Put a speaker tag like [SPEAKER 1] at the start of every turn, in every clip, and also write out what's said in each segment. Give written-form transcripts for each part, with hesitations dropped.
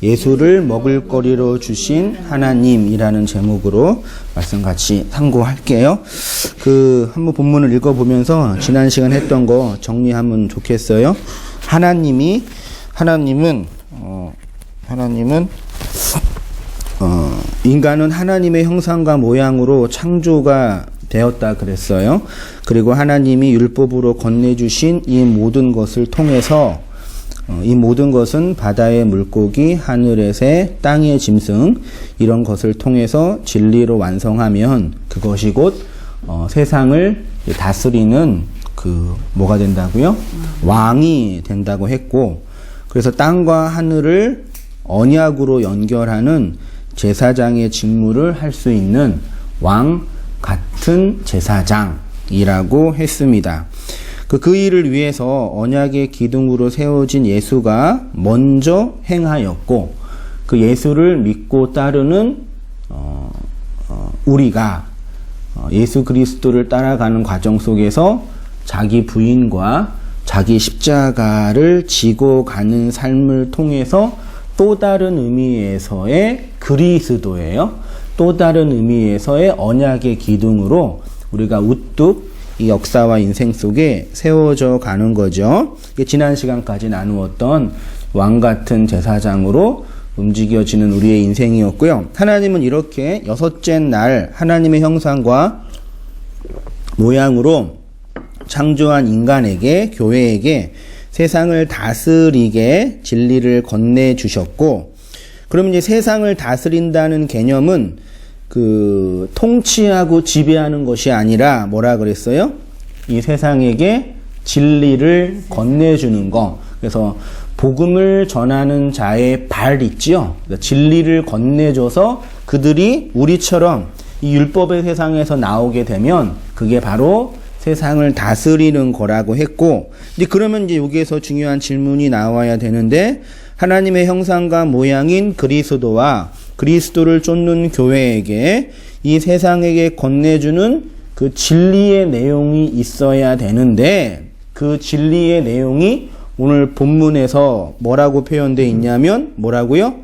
[SPEAKER 1] 예수를 먹을거리로 주신 하나님이라는 제목으로 말씀 같이 탐구할게요. 한번 본문을 읽어보면서 지난 시간 했던 거 정리하면 좋겠어요. 하나님은 인간은 하나님의 형상과 모양으로 창조가 되었다 그랬어요. 그리고 하나님이 율법으로 건네주신 이 모든 것을 통해서 이 모든 것은 바다의 물고기, 하늘의 새, 땅의 짐승 이런 것을 통해서 진리로 완성하면 그것이 곧 세상을 다스리는 뭐가 된다고요? 왕이 된다고 했고, 그래서 땅과 하늘을 언약으로 연결하는 제사장의 직무를 할 수 있는 왕 같은 제사장이라고 했습니다. 그 일을 위해서 언약의 기둥으로 세워진 예수가 먼저 행하였고, 그 예수를 믿고 따르는 우리가 예수 그리스도를 따라가는 과정 속에서 자기 부인과 자기 십자가를 지고 가는 삶을 통해서 또 다른 의미에서의 그리스도예요. 또 다른 의미에서의 언약의 기둥으로 우리가 우뚝 이 역사와 인생 속에 세워져 가는 거죠. 지난 시간까지 나누었던 왕 같은 제사장으로 움직여지는 우리의 인생이었고요. 하나님은 이렇게 여섯째 날 하나님의 형상과 모양으로 창조한 인간에게, 교회에게 세상을 다스리게 진리를 건네주셨고, 그러면 이제 세상을 다스린다는 개념은 통치하고 지배하는 것이 아니라 뭐라 그랬어요? 이 세상에게 진리를 건네주는 거. 그래서 복음을 전하는 자의 발 있지요? 그러니까 진리를 건네줘서 그들이 우리처럼 이 율법의 세상에서 나오게 되면 그게 바로 세상을 다스리는 거라고 했고, 이제 그러면 이제 여기에서 중요한 질문이 나와야 되는데, 하나님의 형상과 모양인 그리스도와 그리스도를 쫓는 교회에게 이 세상에게 건네주는 그 진리의 내용이 있어야 되는데, 그 진리의 내용이 오늘 본문에서 뭐라고 표현되어 있냐면 뭐라고요?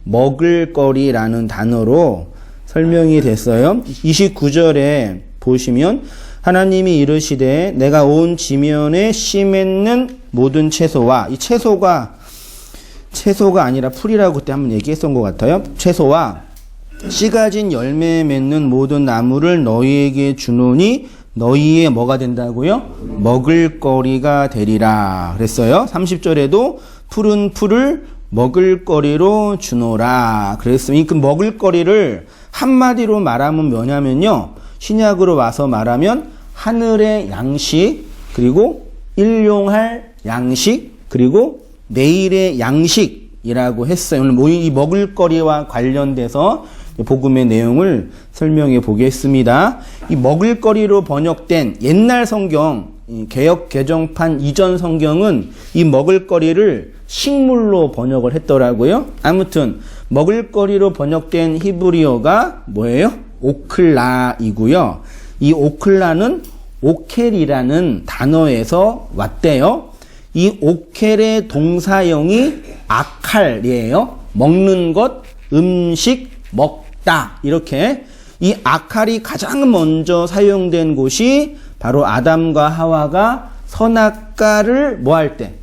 [SPEAKER 1] 먹을거리라는 단어로 설명이 됐어요. 29절에 보시면 하나님이 이르시되 내가 온 지면에 씨 맺는 모든 채소와, 이 채소가 아니라 풀이라고 그때 한번 얘기했던 것 같아요. 채소와 씨 가진 열매 맺는 모든 나무를 너희에게 주노니 너희의 뭐가 된다고요? 먹을거리가 되리라 그랬어요. 30절에도 푸른 풀을 먹을거리로 주노라 그랬으니 그 먹을거리를 한마디로 말하면 뭐냐면요, 신약으로 와서 말하면 하늘의 양식, 그리고 일용할 양식, 그리고 내일의 양식이라고 했어요. 오늘 이 먹을거리와 관련돼서 복음의 내용을 설명해 보겠습니다. 이 먹을거리로 번역된 옛날 성경, 개역 개정판 이전 성경은 이 먹을거리를 식물로 번역을 했더라고요. 아무튼 먹을거리로 번역된 히브리어가 뭐예요? 오클라이고요. 이 오클라는 오켈이라는 단어에서 왔대요. 이 오켈의 동사형이 아칼이에요. 먹는 것, 음식, 먹다. 이렇게 이 아칼이 가장 먼저 사용된 곳이 바로 아담과 하와가 선악과를 뭐 할 때?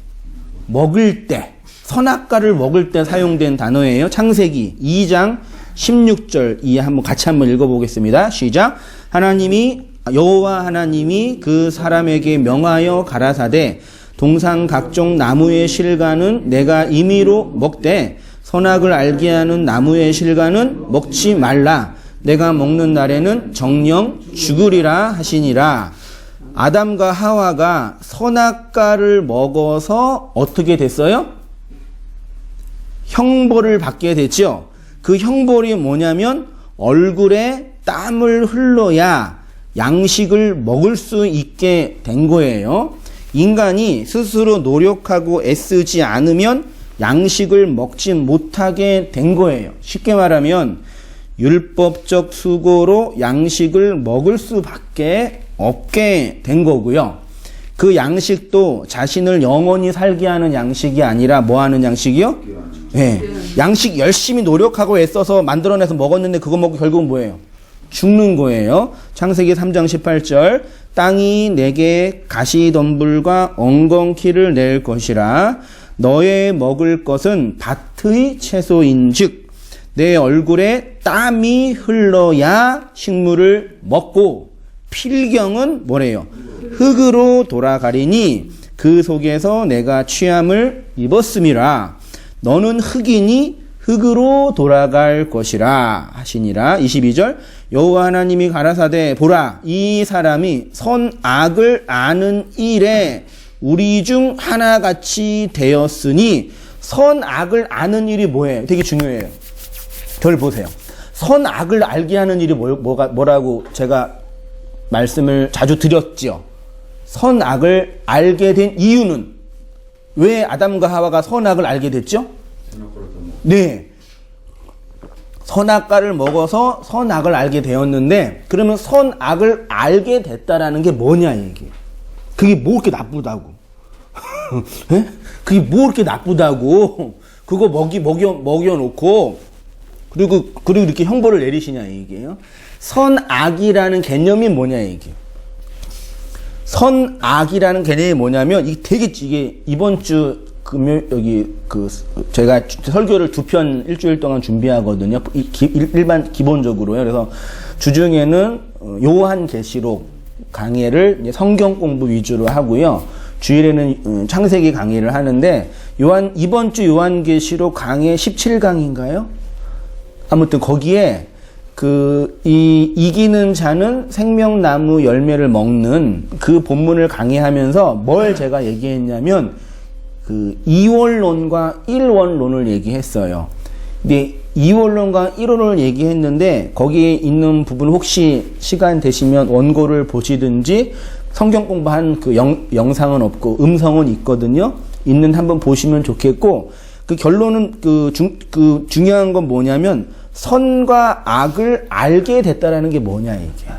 [SPEAKER 1] 먹을 때. 선악과를 먹을 때 사용된 단어예요. 창세기 2장 16절 같이 한번 읽어보겠습니다. 시작. 여호와 하나님이 그 사람에게 명하여 가라사대 동산 각종 나무의 실과는 내가 임의로 먹되 선악을 알게 하는 나무의 실과는 먹지 말라. 내가 먹는 날에는 정령 죽으리라 하시니라. 아담과 하와가 선악과를 먹어서 어떻게 됐어요? 형벌을 받게 됐죠. 그 형벌이 뭐냐면 얼굴에 땀을 흘러야 양식을 먹을 수 있게 된 거예요. 인간이 스스로 노력하고 애쓰지 않으면 양식을 먹지 못하게 된 거예요. 쉽게 말하면 율법적 수고로 양식을 먹을 수밖에 없게 된 거고요. 그 양식도 자신을 영원히 살게 하는 양식이 아니라 뭐 하는 양식이요? 예. 양식 열심히 노력하고 애써서 만들어내서 먹었는데 그거 먹고 결국은 뭐예요? 죽는 거예요. 창세기 3장 18절 땅이 내게 가시덤불과 엉겅퀴를 낼 것이라 너의 먹을 것은 밭의 채소인즉 내 얼굴에 땀이 흘러야 식물을 먹고 필경은 뭐래요? 흙으로 돌아가리니 그 속에서 내가 취함을 입었음이라 너는 흙이니 흙으로 돌아갈 것이라 하시니라. 22절 여호와 하나님이 가라사대 보라 이 사람이 선악을 아는 일에 우리 중 하나같이 되었으니 선악을 아는 일이 뭐예요? 되게 중요해요. 저를 보세요. 선악을 알게 하는 일이 뭐라고 제가 말씀을 자주 드렸죠. 선악을 알게 된 이유는 왜 아담과 하와가 선악을 알게 됐죠? 네. 선악과를 먹어서 선악을 알게 되었는데 그러면 선악을 알게 됐다라는 게 뭐냐 이게. 그게 뭐 그렇게 나쁘다고. 네? 그게 뭐 그렇게 나쁘다고. 그거 먹여놓고 그리고 이렇게 형벌을 내리시냐 이게요. 선악이라는 개념이 뭐냐 이게. 선악이라는 개념이 뭐냐면 이게 이번 주 금요일 제가 설교를 2편 일주일 동안 준비하거든요. 기본적으로요. 그래서 주중에는 요한계시록 강의를 성경 공부 위주로 하고요. 주일에는 창세기 강의를 하는데 이번 주 요한계시록 강의 17강인가요? 아무튼 거기에 이기는 자는 생명나무 열매를 먹는 그 본문을 강의하면서 뭘 제가 얘기했냐면, 이원론과 일원론을 얘기했어요. 근데 이원론과 일원론을 얘기했는데, 거기에 있는 부분 혹시 시간 되시면 원고를 보시든지, 성경 공부한 영상은 없고, 음성은 있거든요. 있는 한번 보시면 좋겠고, 결론은 중요한 건 뭐냐면, 선과 악을 알게 됐다라는 게 뭐냐 이게.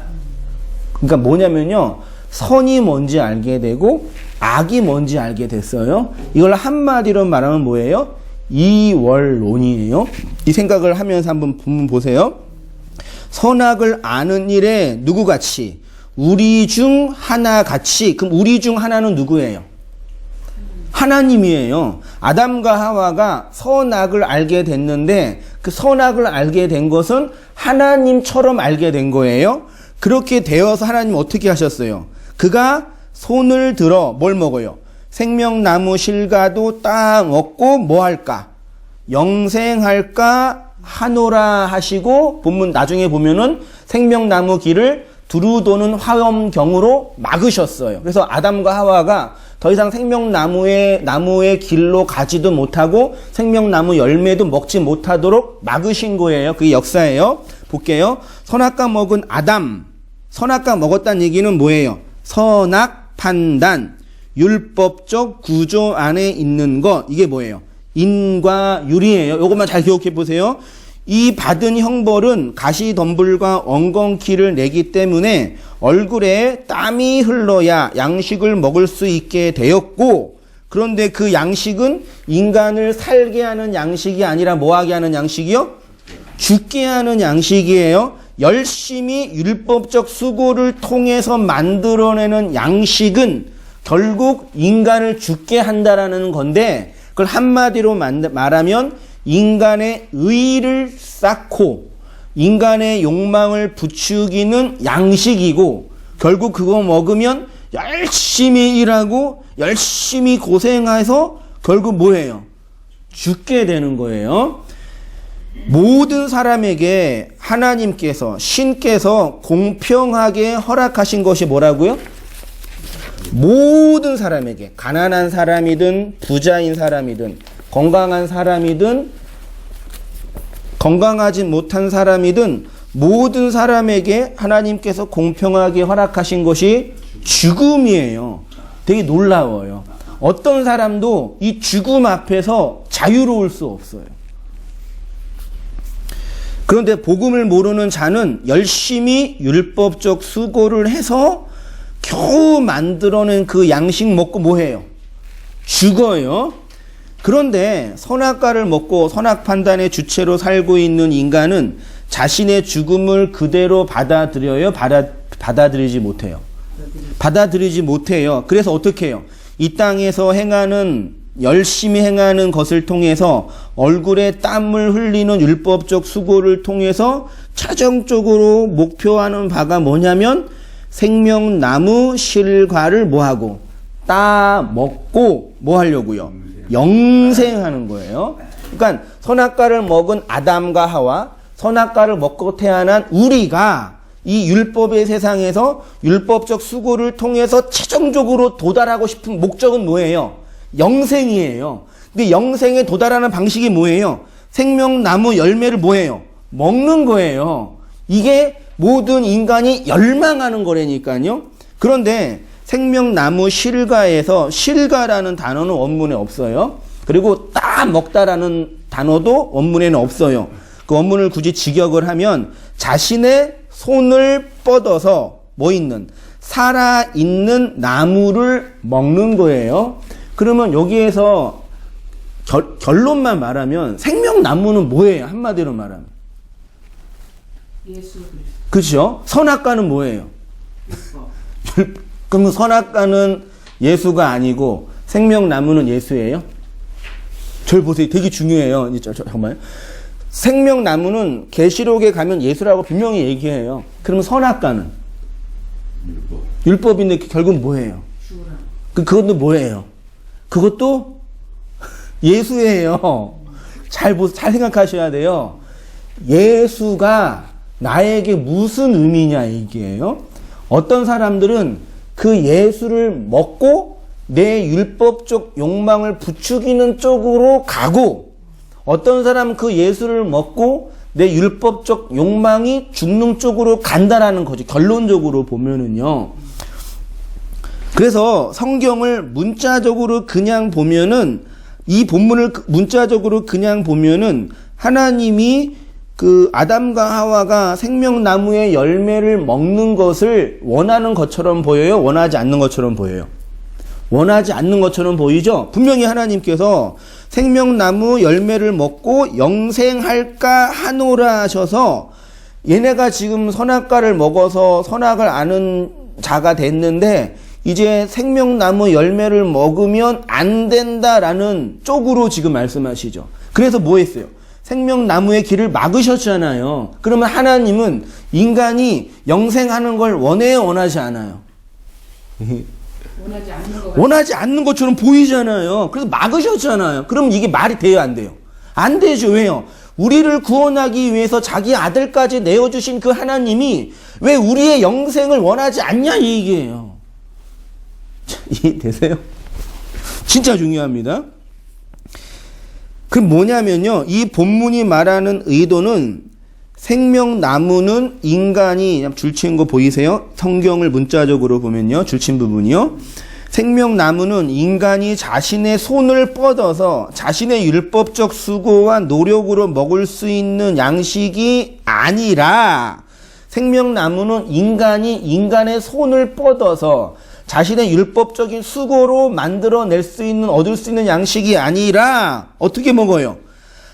[SPEAKER 1] 그러니까 뭐냐면요, 선이 뭔지 알게 되고 악이 뭔지 알게 됐어요. 이걸 한마디로 말하면 뭐예요? 이원론이에요. 이 생각을 하면서 한번 본문 보세요. 선악을 아는 일에 누구같이? 우리 중 하나같이. 그럼 우리 중 하나는 누구예요? 하나님이에요. 아담과 하와가 선악을 알게 됐는데 그 선악을 알게 된 것은 하나님처럼 알게 된 거예요. 그렇게 되어서 하나님 어떻게 하셨어요? 그가 손을 들어 뭘 먹어요? 생명나무 실과도 딱 먹고 뭐 할까? 영생할까 하노라 하시고, 본문 나중에 보면은 생명나무 길을 두루 도는 화염경으로 막으셨어요. 그래서 아담과 하와가 더 이상 나무의 길로 가지도 못하고 생명나무 열매도 먹지 못하도록 막으신 거예요. 그게 역사예요. 볼게요. 선악과 먹은 아담. 선악과 먹었다는 얘기는 뭐예요? 선악 판단. 율법적 구조 안에 있는 것. 이게 뭐예요? 인과 율이에요. 이것만 잘 기억해 보세요. 이 받은 형벌은 가시덤불과 엉겅퀴를 내기 때문에 얼굴에 땀이 흘러야 양식을 먹을 수 있게 되었고, 그런데 그 양식은 인간을 살게 하는 양식이 아니라 뭐하게 하는 양식이요? 죽게 하는 양식이에요. 열심히 율법적 수고를 통해서 만들어내는 양식은 결국 인간을 죽게 한다라는 건데, 그걸 한마디로 말하면 인간의 의의를 쌓고 인간의 욕망을 부추기는 양식이고, 결국 그거 먹으면 열심히 일하고 열심히 고생해서 결국 뭐예요? 죽게 되는 거예요. 모든 사람에게 하나님께서, 신께서 공평하게 허락하신 것이 뭐라고요? 모든 사람에게, 가난한 사람이든 부자인 사람이든 건강한 사람이든 건강하지 못한 사람이든 모든 사람에게 하나님께서 공평하게 허락하신 것이 죽음이에요. 되게 놀라워요. 어떤 사람도 이 죽음 앞에서 자유로울 수 없어요. 그런데 복음을 모르는 자는 열심히 율법적 수고를 해서 겨우 만들어낸 그 양식 먹고 뭐해요? 죽어요. 그런데 선악과를 먹고 선악 판단의 주체로 살고 있는 인간은 자신의 죽음을 그대로 받아들여요? 받아들이지 못해요? 받아들이지 못해요. 그래서 어떻게 해요? 이 땅에서 열심히 행하는 것을 통해서 얼굴에 땀을 흘리는 율법적 수고를 통해서 최종적으로 목표하는 바가 뭐냐면 생명나무 실과를 뭐하고? 따 먹고 뭐 하려고요? 영생하는 거예요. 그러니까 선악과를 먹은 아담과 하와, 선악과를 먹고 태어난 우리가 이 율법의 세상에서 율법적 수고를 통해서 최종적으로 도달하고 싶은 목적은 뭐예요? 영생이에요. 근데 영생에 도달하는 방식이 뭐예요? 생명나무 열매를 뭐예요? 먹는 거예요. 이게 모든 인간이 열망하는 거라니까요. 그런데 생명나무 실과에서 실과라는 단어는 원문에 없어요. 그리고 따 먹다라는 단어도 원문에는 없어요. 그 원문을 굳이 직역을 하면 자신의 손을 뻗어서 살아있는 나무를 먹는 거예요. 그러면 여기에서 결론만 말하면 생명나무는 뭐예요? 한마디로 말하면.
[SPEAKER 2] 예수 그리스도.
[SPEAKER 1] 그렇죠? 선악과는 뭐예요? 그럼 선악과는 예수가 아니고 생명나무는 예수예요? 절 보세요. 되게 중요해요. 잠깐만요. 생명나무는 계시록에 가면 예수라고 분명히 얘기해요. 그러면 선악과는? 율법인데 결국 뭐예요? 그것도 뭐예요? 그것도 예수예요. 잘 생각하셔야 돼요. 예수가 나에게 무슨 의미냐 얘기예요. 어떤 사람들은 그 예수를 먹고 내 율법적 욕망을 부추기는 쪽으로 가고, 어떤 사람은 그 예수를 먹고 내 율법적 욕망이 죽는 쪽으로 간다라는 거죠. 결론적으로 보면은요. 그래서 성경을 문자적으로 그냥 보면은, 이 본문을 문자적으로 그냥 보면은 하나님이 그 아담과 하와가 생명나무의 열매를 먹는 것을 원하는 것처럼 보여요? 원하지 않는 것처럼 보여요? 원하지 않는 것처럼 보이죠? 분명히 하나님께서 생명나무 열매를 먹고 영생할까 하노라 하셔서, 얘네가 지금 선악과를 먹어서 선악을 아는 자가 됐는데 이제 생명나무 열매를 먹으면 안 된다라는 쪽으로 지금 말씀하시죠. 그래서 뭐 했어요? 생명나무의 길을 막으셨잖아요. 그러면 하나님은 인간이 영생하는 걸 원해요? 원하지 않아요? 원하지 않는 것처럼 보이잖아요. 그래서 막으셨잖아요. 그럼 이게 말이 돼요? 안 돼요? 안 되죠. 왜요? 우리를 구원하기 위해서 자기 아들까지 내어주신 그 하나님이 왜 우리의 영생을 원하지 않냐 이 얘기예요. 이해되세요? 진짜 중요합니다. 그 뭐냐면요, 이 본문이 말하는 의도는 생명나무는 인간이, 줄친 거 보이세요? 성경을 문자적으로 보면요, 줄친 부분이요. 생명나무는 인간이 자신의 손을 뻗어서 자신의 율법적 수고와 노력으로 먹을 수 있는 양식이 아니라, 생명나무는 인간이 인간의 손을 뻗어서 자신의 율법적인 수고로 만들어낼 수 있는, 얻을 수 있는 양식이 아니라 어떻게 먹어요?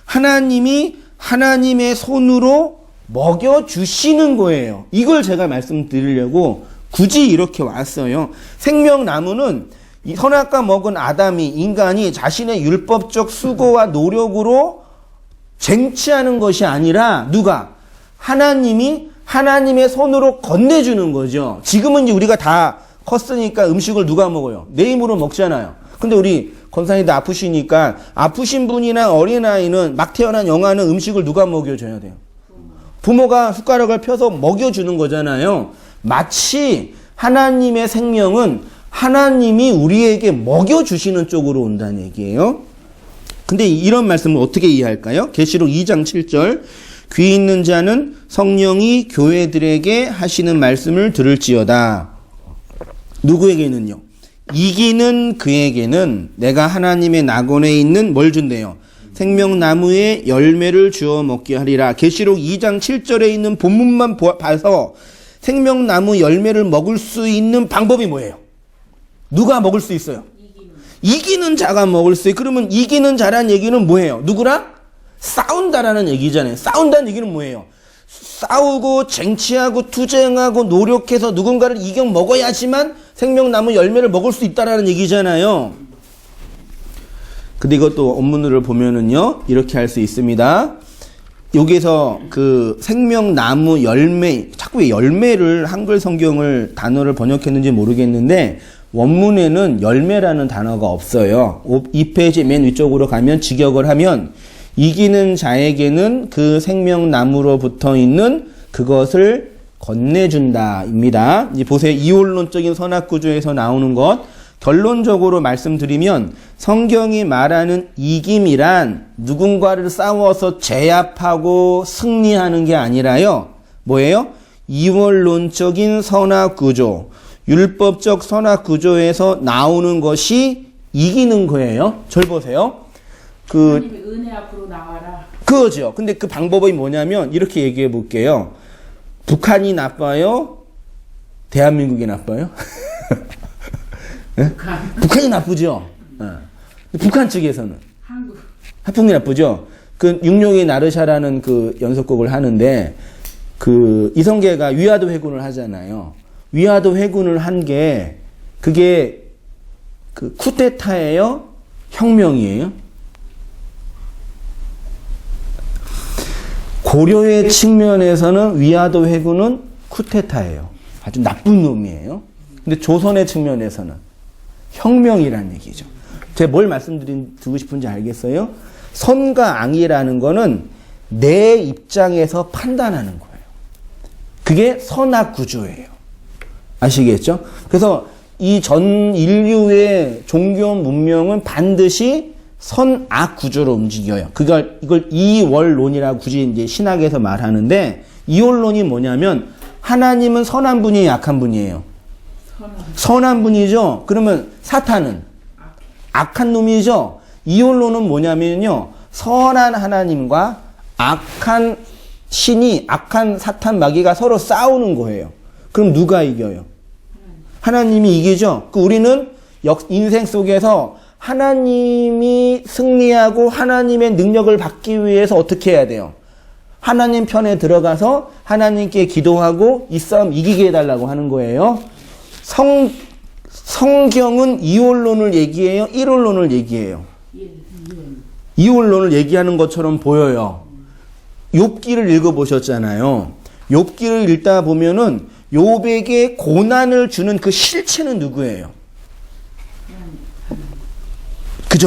[SPEAKER 1] 하나님이 하나님의 손으로 먹여주시는 거예요. 이걸 제가 말씀드리려고 굳이 이렇게 왔어요. 생명나무는 이 선악과 먹은 아담이, 인간이 자신의 율법적 수고와 노력으로 쟁취하는 것이 아니라 누가? 하나님이 하나님의 손으로 건네주는 거죠. 지금은 이제 우리가 다 컸으니까 음식을 누가 먹어요? 내 힘으로 먹잖아요. 근데 우리 권사님도 아프시니까 아프신 분이나 어린아이는, 막 태어난 영아는 음식을 누가 먹여줘야 돼요? 부모가 숟가락을 펴서 먹여주는 거잖아요. 마치 하나님의 생명은 하나님이 우리에게 먹여주시는 쪽으로 온다는 얘기예요. 근데 이런 말씀을 어떻게 이해할까요? 계시록 2장 7절, 귀 있는 자는 성령이 교회들에게 하시는 말씀을 들을지어다. 누구에게는요? 이기는 그에게는 내가 하나님의 낙원에 있는 뭘 준대요? 생명나무의 열매를 주어 먹게 하리라. 계시록 2장 7절에 있는 본문만 봐서 생명나무 열매를 먹을 수 있는 방법이 뭐예요? 누가 먹을 수 있어요? 이기는 자가 먹을 수 있어요. 그러면 이기는 자란 얘기는 뭐예요? 누구랑? 싸운다라는 얘기잖아요. 싸운다는 얘기는 뭐예요? 싸우고 쟁취하고 투쟁하고 노력해서 누군가를 이겨 먹어야지만 생명나무 열매를 먹을 수 있다라는 얘기잖아요. 근데 이것도 원문을 보면은요, 이렇게 할 수 있습니다. 여기서 그 생명나무 열매, 자꾸 왜 열매를 한글 성경을 단어를 번역했는지 모르겠는데, 원문에는 열매라는 단어가 없어요. 2페이지 맨 위쪽으로 가면 직역을 하면, 이기는 자에게는 그 생명나무로 붙어 있는 그것을 건네준다입니다. 이제 보세요. 이원론적인 선악구조에서 나오는 것. 결론적으로 말씀드리면 성경이 말하는 이김이란 누군가를 싸워서 제압하고 승리하는 게 아니라요. 뭐예요? 이원론적인 선악구조, 율법적 선악구조에서 나오는 것이 이기는 거예요. 절 보세요.
[SPEAKER 2] 하나님의 은혜 앞으로 나와라.
[SPEAKER 1] 그거죠. 근데 그 방법이 뭐냐면 이렇게 얘기해 볼게요. 북한이 나빠요? 대한민국이 나빠요? 네? 북한이 나쁘죠. 네. 북한 측에서는 한국이 나쁘죠. 그 육룡이 나르샤라는 그 연속곡을 하는데 그 이성계가 위화도 회군을 하잖아요. 위화도 회군을 한 게 그게 그 쿠데타예요? 혁명이에요? 고려의 측면에서는 위화도 회군은 쿠데타예요. 아주 나쁜 놈이에요. 근데 조선의 측면에서는 혁명이라는 얘기죠. 제가 뭘 말씀드리고 싶은지 알겠어요? 선과 악이라는 거는 내 입장에서 판단하는 거예요. 그게 선악 구조예요. 아시겠죠? 그래서 이 전 인류의 종교 문명은 반드시 선악 구조로 움직여요. 이걸 이월론이라고 굳이 이제 신학에서 말하는데, 이월론이 뭐냐면 하나님은 선한 분이에요, 악한 분이에요? 선한 분이죠. 그러면 사탄은 악한 놈이죠. 이원론은 뭐냐면요, 선한 하나님과 악한 신이, 악한 사탄 마귀가 서로 싸우는 거예요. 그럼 누가 이겨요? 하나님이 이기죠. 우리는 인생 속에서 하나님이 승리하고 하나님의 능력을 받기 위해서 어떻게 해야 돼요? 하나님 편에 들어가서 하나님께 기도하고 이 싸움 이기게 해달라고 하는 거예요. 성경은 이원론을 얘기해요? 일원론을 얘기해요? 이원론을 얘기하는 것처럼 보여요. 욥기를 읽어보셨잖아요. 욥기를 읽다 보면은 욥에게 고난을 주는 그 실체는 누구예요? 그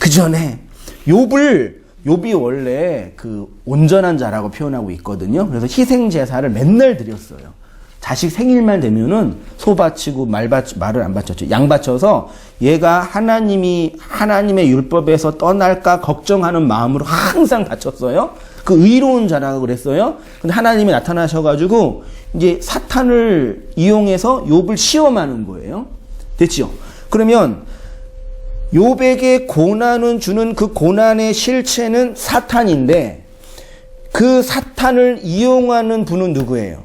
[SPEAKER 1] 전에 욥이 원래 그 온전한 자라고 표현하고 있거든요. 그래서 희생 제사를 맨날 드렸어요. 자식 생일만 되면은 소 바치고 말을 안 바쳤죠. 양 바쳐서 얘가 하나님의 율법에서 떠날까 걱정하는 마음으로 항상 바쳤어요. 그 의로운 자라고 그랬어요. 근데 하나님이 나타나셔가지고 이제 사탄을 이용해서 욥을 시험하는 거예요. 됐죠? 그러면 욥에게 고난을 주는 그 고난의 실체는 사탄인데, 그 사탄을 이용하는 분은 누구예요?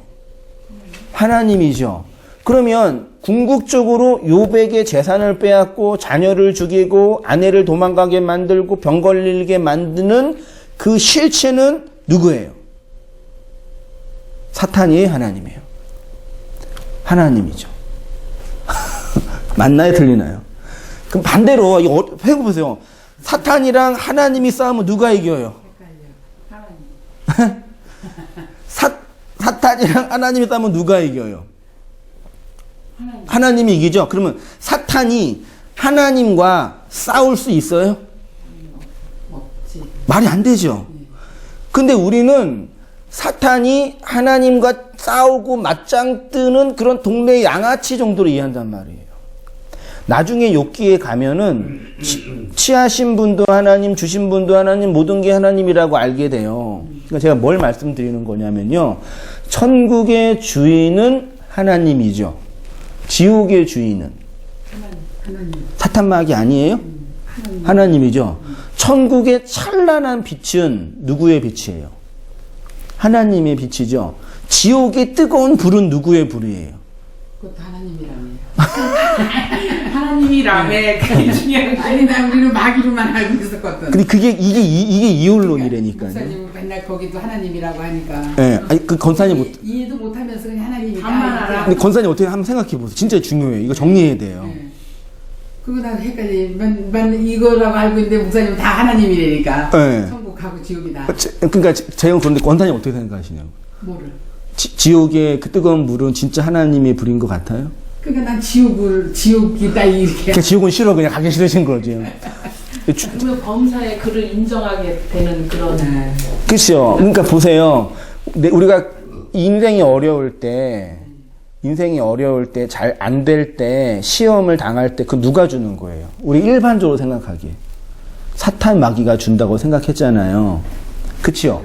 [SPEAKER 1] 하나님이죠. 그러면 궁극적으로 욥에게 재산을 빼앗고 자녀를 죽이고 아내를 도망가게 만들고 병 걸리게 만드는 그 실체는 누구예요? 사탄이에요, 하나님이에요? 하나님이죠. 맞나요, 틀리나요? 그럼 반대로 이거 해보세요. 사탄이랑 하나님이 싸우면 누가 이겨요? 사탄이랑 하나님이 싸우면 누가 이겨요? 하나님이 이기죠. 그러면 사탄이 하나님과 싸울 수 있어요? 말이 안 되죠. 근데 우리는 사탄이 하나님과 싸우고 맞짱 뜨는 그런 동네 양아치 정도로 이해한단 말이에요. 나중에 욥기에 가면은 취하신 분도 하나님, 주신 분도 하나님, 모든 게 하나님이라고 알게 돼요. 그러니까 제가 뭘 말씀드리는 거냐면요, 천국의 주인은 하나님이죠. 지옥의 주인은 사탄 마귀 아니에요? 하나님이죠. 천국의 찬란한 빛은 누구의 빛이에요? 하나님의 빛이죠. 지옥의 뜨거운 불은 누구의 불이에요?
[SPEAKER 2] 그것도 하나님이라며. 하나님이라며. 그게 중요한 거.
[SPEAKER 3] 아니 나 우리는 마귀로만 알고 있었거든.
[SPEAKER 1] 근데 이게 이율론이라니까요.
[SPEAKER 3] 목사님은 맨날 거기도 하나님이라고 하니까.
[SPEAKER 1] 예, 아니 그 건사님
[SPEAKER 3] 이해도 못하면서 그냥 하나님이다.
[SPEAKER 2] 반만 알아.
[SPEAKER 1] 근데 건사님 어떻게 한번 생각해 보세요. 진짜 중요해요. 이거 정리해야 돼요.
[SPEAKER 3] 네. 그거 난 헷갈리. 맨 이거라고 알고 있는데 목사님은 다 하나님이라니까.
[SPEAKER 1] 네.
[SPEAKER 3] 천국하고 지옥이다.
[SPEAKER 1] 그러니까 제가 그런데 건사님 어떻게 생각하시냐고.
[SPEAKER 3] 뭐를?
[SPEAKER 1] 지옥의 그 뜨거운 물은 진짜 하나님의 불인 것 같아요?
[SPEAKER 3] 그러니까 난 지옥이다 이렇게.
[SPEAKER 1] 그냥 지옥은 싫어. 그냥 가기 싫으신 거죠.
[SPEAKER 2] 그러면 범사의 그를 인정하게 되는 그런.
[SPEAKER 1] 그렇죠. 그러니까 보세요. 우리가 인생이 어려울 때 잘 안 될 때 시험을 당할 때 그 누가 주는 거예요? 우리 일반적으로 생각하기에 사탄 마귀가 준다고 생각했잖아요. 그렇죠?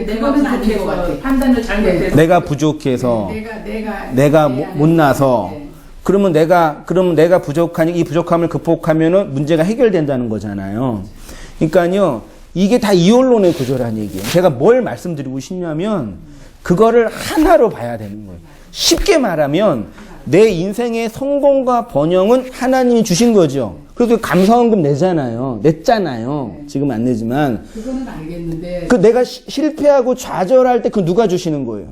[SPEAKER 2] 내가 부족해서 판단을 잘못해서.
[SPEAKER 1] 내가 부족해서 내가
[SPEAKER 3] 내 안에
[SPEAKER 1] 못나서
[SPEAKER 3] 네.
[SPEAKER 1] 그러면 내가 부족하니 이 부족함을 극복하면은 문제가 해결된다는 거잖아요. 그러니까요. 이게 다 이원론의 구조라는 얘기예요. 제가 뭘 말씀드리고 싶냐면 그거를 하나로 봐야 되는 거예요. 쉽게 말하면 내 인생의 성공과 번영은 하나님이 주신 거죠. 그래서 감사원금 냈잖아요. 지금 안 내지만.
[SPEAKER 3] 그거는 알겠는데.
[SPEAKER 1] 그 내가 실패하고 좌절할 때 그 누가 주시는 거예요?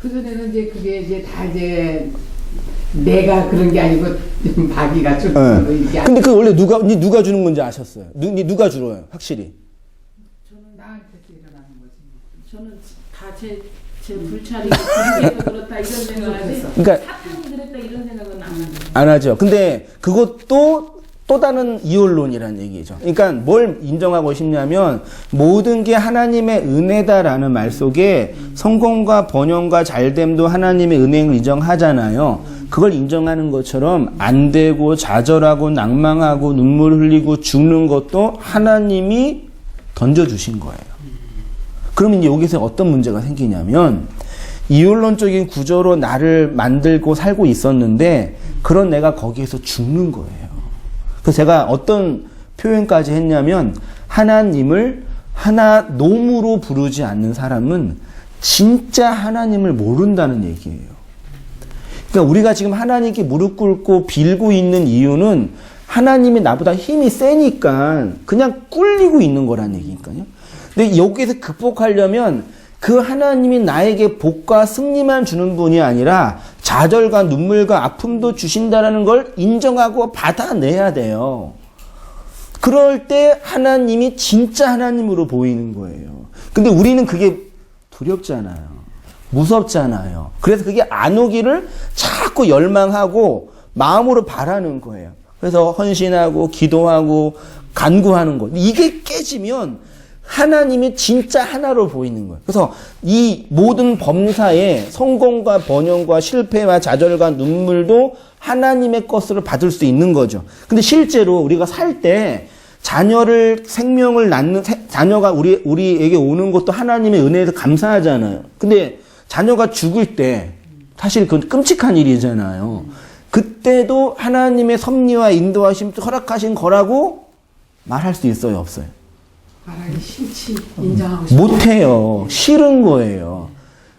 [SPEAKER 3] 그전에는 이제 그게 이제 다 이제 내가 그런 게 아니고 마귀가 주는 거 이게.
[SPEAKER 1] 근데 그 원래 누가 주는 건지 아셨어요? 누가 주어요? 확실히.
[SPEAKER 3] 저는 나한테서 일어나는 거지.
[SPEAKER 2] 저는 다 제 불찰이고 그래서 그렇다 이런 생각하지.
[SPEAKER 1] 그러니까
[SPEAKER 2] 사탄이 그랬다 이런 생각은 안 하는.
[SPEAKER 1] 안 하죠. 근데 그것도 또 다른 이율론이라는 얘기죠. 그러니까 뭘 인정하고 싶냐면 모든 게 하나님의 은혜다라는 말 속에 성공과 번영과 잘됨도 하나님의 은혜를 인정하잖아요. 그걸 인정하는 것처럼 안 되고 좌절하고 낭망하고 눈물 흘리고 죽는 것도 하나님이 던져주신 거예요. 그러면 이제 여기서 어떤 문제가 생기냐면 이율론적인 구조로 나를 만들고 살고 있었는데 그런 내가 거기에서 죽는 거예요. 그래서 제가 어떤 표현까지 했냐면 하나님을 하나 놈으로 부르지 않는 사람은 진짜 하나님을 모른다는 얘기예요. 그러니까 우리가 지금 하나님께 무릎 꿇고 빌고 있는 이유는 하나님이 나보다 힘이 세니까 그냥 꿀리고 있는 거란 얘기니까요. 근데 여기에서 극복하려면 그 하나님이 나에게 복과 승리만 주는 분이 아니라 좌절과 눈물과 아픔도 주신다는 걸 인정하고 받아내야 돼요. 그럴 때 하나님이 진짜 하나님으로 보이는 거예요. 근데 우리는 그게 두렵잖아요. 무섭잖아요. 그래서 그게 안 오기를 자꾸 열망하고 마음으로 바라는 거예요. 그래서 헌신하고 기도하고 간구하는 거. 이게 깨지면 하나님이 진짜 하나로 보이는 거예요. 그래서 이 모든 범사에 성공과 번영과 실패와 좌절과 눈물도 하나님의 것으로 받을 수 있는 거죠. 근데 실제로 우리가 살 때 생명을 낳는 자녀가 우리에게 오는 것도 하나님의 은혜에서 감사하잖아요. 근데 자녀가 죽을 때 사실 그건 끔찍한 일이잖아요. 그때도 하나님의 섭리와 인도하심 허락하신 거라고 말할 수 있어요, 없어요?
[SPEAKER 3] 말하기 싫지. 인정하고 싶어.
[SPEAKER 1] 못해요. 싫은 거예요.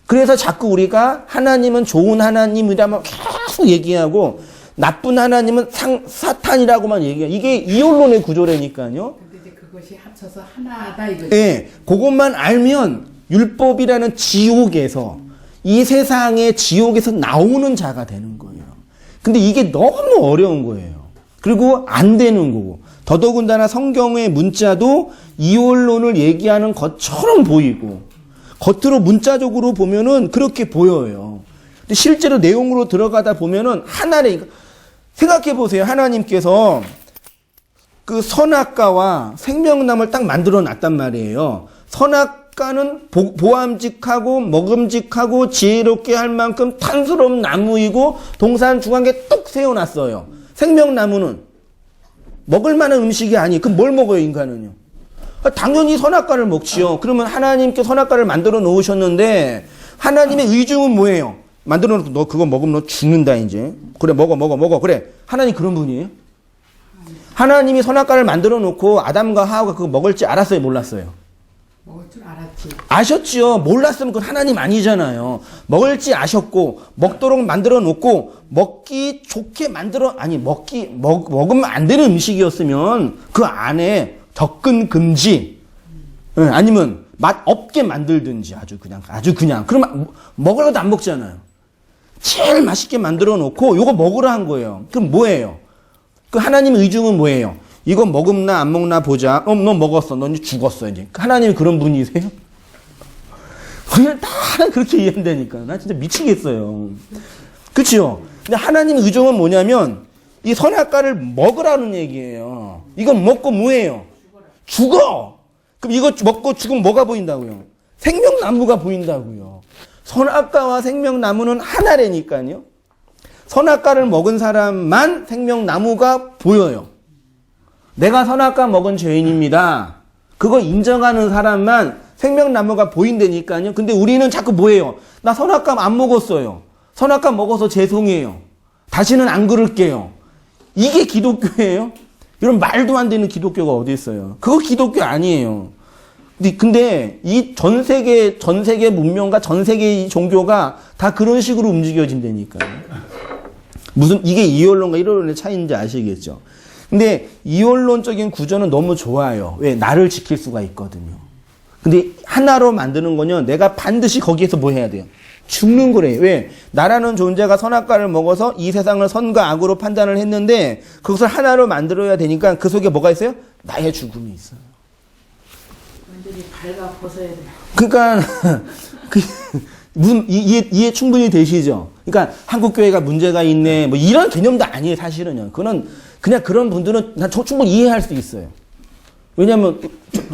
[SPEAKER 1] 그래서 자꾸 우리가 하나님은 좋은 하나님이라면 계속 얘기하고 나쁜 하나님은 사탄이라고만 얘기해요. 이게 이율론의 구조라니까요.
[SPEAKER 3] 근데 이제 그것이 합쳐서 하나다 이거지.
[SPEAKER 1] 예, 그것만 알면 율법이라는 지옥에서 이 세상의 지옥에서 나오는 자가 되는 거예요. 근데 이게 너무 어려운 거예요. 그리고 안 되는 거고. 더더군다나 성경의 문자도 이율론을 얘기하는 것처럼 보이고 겉으로 문자적으로 보면은 그렇게 보여요. 근데 실제로 내용으로 들어가다 보면은 하나님 생각해 보세요. 하나님께서 그 선악과와 생명나무를 딱 만들어 놨단 말이에요. 선악과는 보암직하고 먹음직하고 지혜롭게 할 만큼 탄스러운 나무이고 동산 중앙에 뚝 세워놨어요. 생명나무는 먹을 만한 음식이 아니. 그럼 뭘 먹어요, 인간은요? 당연히 선악과를 먹지요. 그러면 하나님께 선악과를 만들어 놓으셨는데 하나님의 의중은 뭐예요? 만들어 놓고 너 그거 먹으면 너 죽는다 이제. 그래 먹어. 그래. 하나님 그런 분이에요? 하나님이 선악과를 만들어 놓고 아담과 하와가 그거 먹을지 알았어요, 몰랐어요?
[SPEAKER 3] 먹을 줄 알았지.
[SPEAKER 1] 아셨지요? 몰랐으면 그건 하나님 아니잖아요. 먹을지 아셨고, 먹도록 만들어 놓고, 먹기 좋게 먹으면 안 되는 음식이었으면 그 안에 접근 금지, 아니면 맛 없게 만들든지 아주 그냥. 그러면 먹으라도 안 먹잖아요. 제일 맛있게 만들어 놓고, 요거 먹으라 한 거예요. 그럼 뭐예요? 그 하나님 의중은 뭐예요? 이거 먹음나 안 먹나 보자. 너 먹었어. 너 이제 죽었어. 이제 하나님이 그런 분이세요? 그냥 다 그렇게 이해한다니까. 나 진짜 미치겠어요. 그렇죠? 근데 하나님 의중은 뭐냐면 이 선악과를 먹으라는 얘기예요. 이건 먹고 뭐예요? 죽어. 그럼 이거 먹고 죽으면 뭐가 보인다고요? 생명나무가 보인다고요. 선악과와 생명나무는 하나라니까요. 선악과를 먹은 사람만 생명나무가 보여요. 내가 선악과 먹은 죄인입니다. 그거 인정하는 사람만 생명나무가 보인다니까요. 근데 우리는 자꾸 뭐예요? 나 선악과 안 먹었어요. 선악과 먹어서 죄송해요. 다시는 안 그럴게요. 이게 기독교예요? 이런 말도 안 되는 기독교가 어디 있어요? 그거 기독교 아니에요. 근데 이 전 세계 문명과 전 세계 이 종교가 다 그런 식으로 움직여진다니까요. 이게 이원론과 일원론의 차이인지 아시겠죠? 근데 이원론적인 구조는 너무 좋아요. 왜? 나를 지킬 수가 있거든요. 근데 하나로 만드는 거는 내가 반드시 거기에서 뭐 해야 돼요? 죽는 거래요. 왜? 나라는 존재가 선악과를 먹어서 이 세상을 선과 악으로 판단을 했는데 그것을 하나로 만들어야 되니까 그 속에 뭐가 있어요? 나의 죽음이 있어요.
[SPEAKER 2] 완전히 발가 벗어야 돼.
[SPEAKER 1] 그러니까 무슨 이해 충분히 되시죠? 그러니까 한국 교회가 문제가 있네 뭐 이런 개념도 아니에요. 사실은요. 그냥 그런 분들은 충분히 이해할 수 있어요. 왜냐하면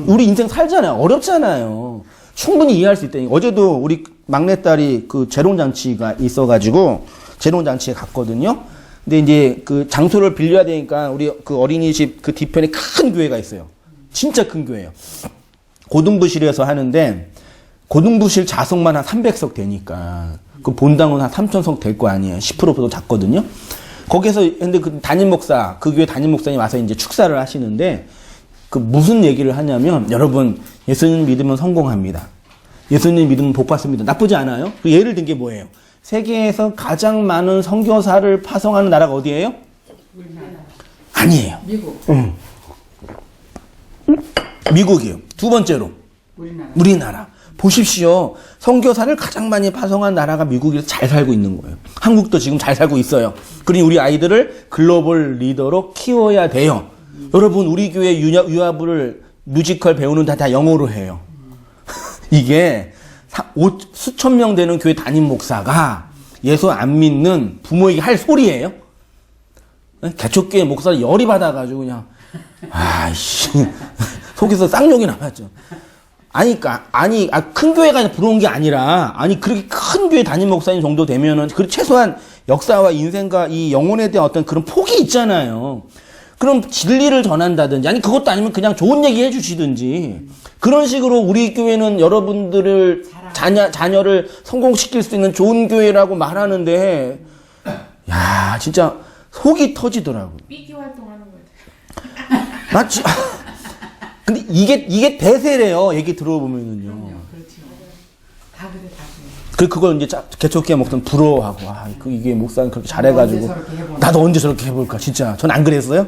[SPEAKER 1] 우리 인생 살잖아요. 어렵잖아요. 충분히 이해할 수 있다니까. 어제도 우리 막내딸이 그 재롱잔치가 있어가지고 재롱잔치에 갔거든요. 근데 이제 그 장소를 빌려야 되니까 우리 그 어린이집 그 뒤편에 큰 교회가 있어요. 진짜 큰 교회예요. 고등부실에서 하는데 고등부실 좌석만 한 300석 되니까 그 본당은 한 3,000석 될 거 아니에요. 10%도 작거든요. 거기서 근데 그 담임 목사, 그 교회 담임 목사님 와서 이제 축사를 하시는데 그 무슨 얘기를 하냐면 여러분 예수님 믿으면 성공합니다. 예수님 믿으면 복 받습니다. 나쁘지 않아요? 그 예를 든 게 뭐예요? 세계에서 가장 많은 선교사를 파송하는 나라가 어디예요?
[SPEAKER 3] 우리나라.
[SPEAKER 1] 아니에요.
[SPEAKER 3] 미국.
[SPEAKER 1] 미국이요. 두 번째로 우리나라. 보십시오. 선교사를 가장 많이 파송한 나라가 미국에서 잘 살고 있는 거예요. 한국도 지금 잘 살고 있어요. 그러니 우리 아이들을 글로벌 리더로 키워야 돼요. 여러분 우리 교회 유아부를 뮤지컬 배우는 다 영어로 해요. 이게 수천 명 되는 교회 담임 목사가 예수 안 믿는 부모에게 할 소리예요. 개척교회 목사 열이 받아가지고 그냥 아이씨 속에서 쌍욕이 나왔죠. 큰 교회가 부러운 게 아니라, 그렇게 큰 교회 담임 목사님 정도 되면은, 최소한 역사와 인생과 이 영혼에 대한 어떤 그런 폭이 있잖아요. 그럼 진리를 전한다든지, 그것도 아니면 그냥 좋은 얘기 해주시든지, 그런 식으로 우리 교회는 여러분들을, 자녀를 성공시킬 수 있는 좋은 교회라고 말하는데, 야, 진짜 속이 터지더라고요.
[SPEAKER 2] 삐끼 활동하는 거예요.
[SPEAKER 1] 맞지? 근데 이게 대세래요. 얘기 들어보면은요.
[SPEAKER 3] 그렇죠. 다 그래.
[SPEAKER 1] 그걸 이제 개척기가 목사는 부러워하고, 이게 목사는 그렇게 잘해가지고. 나도 언제 저렇게 해볼까, 진짜. 전 안 그랬어요?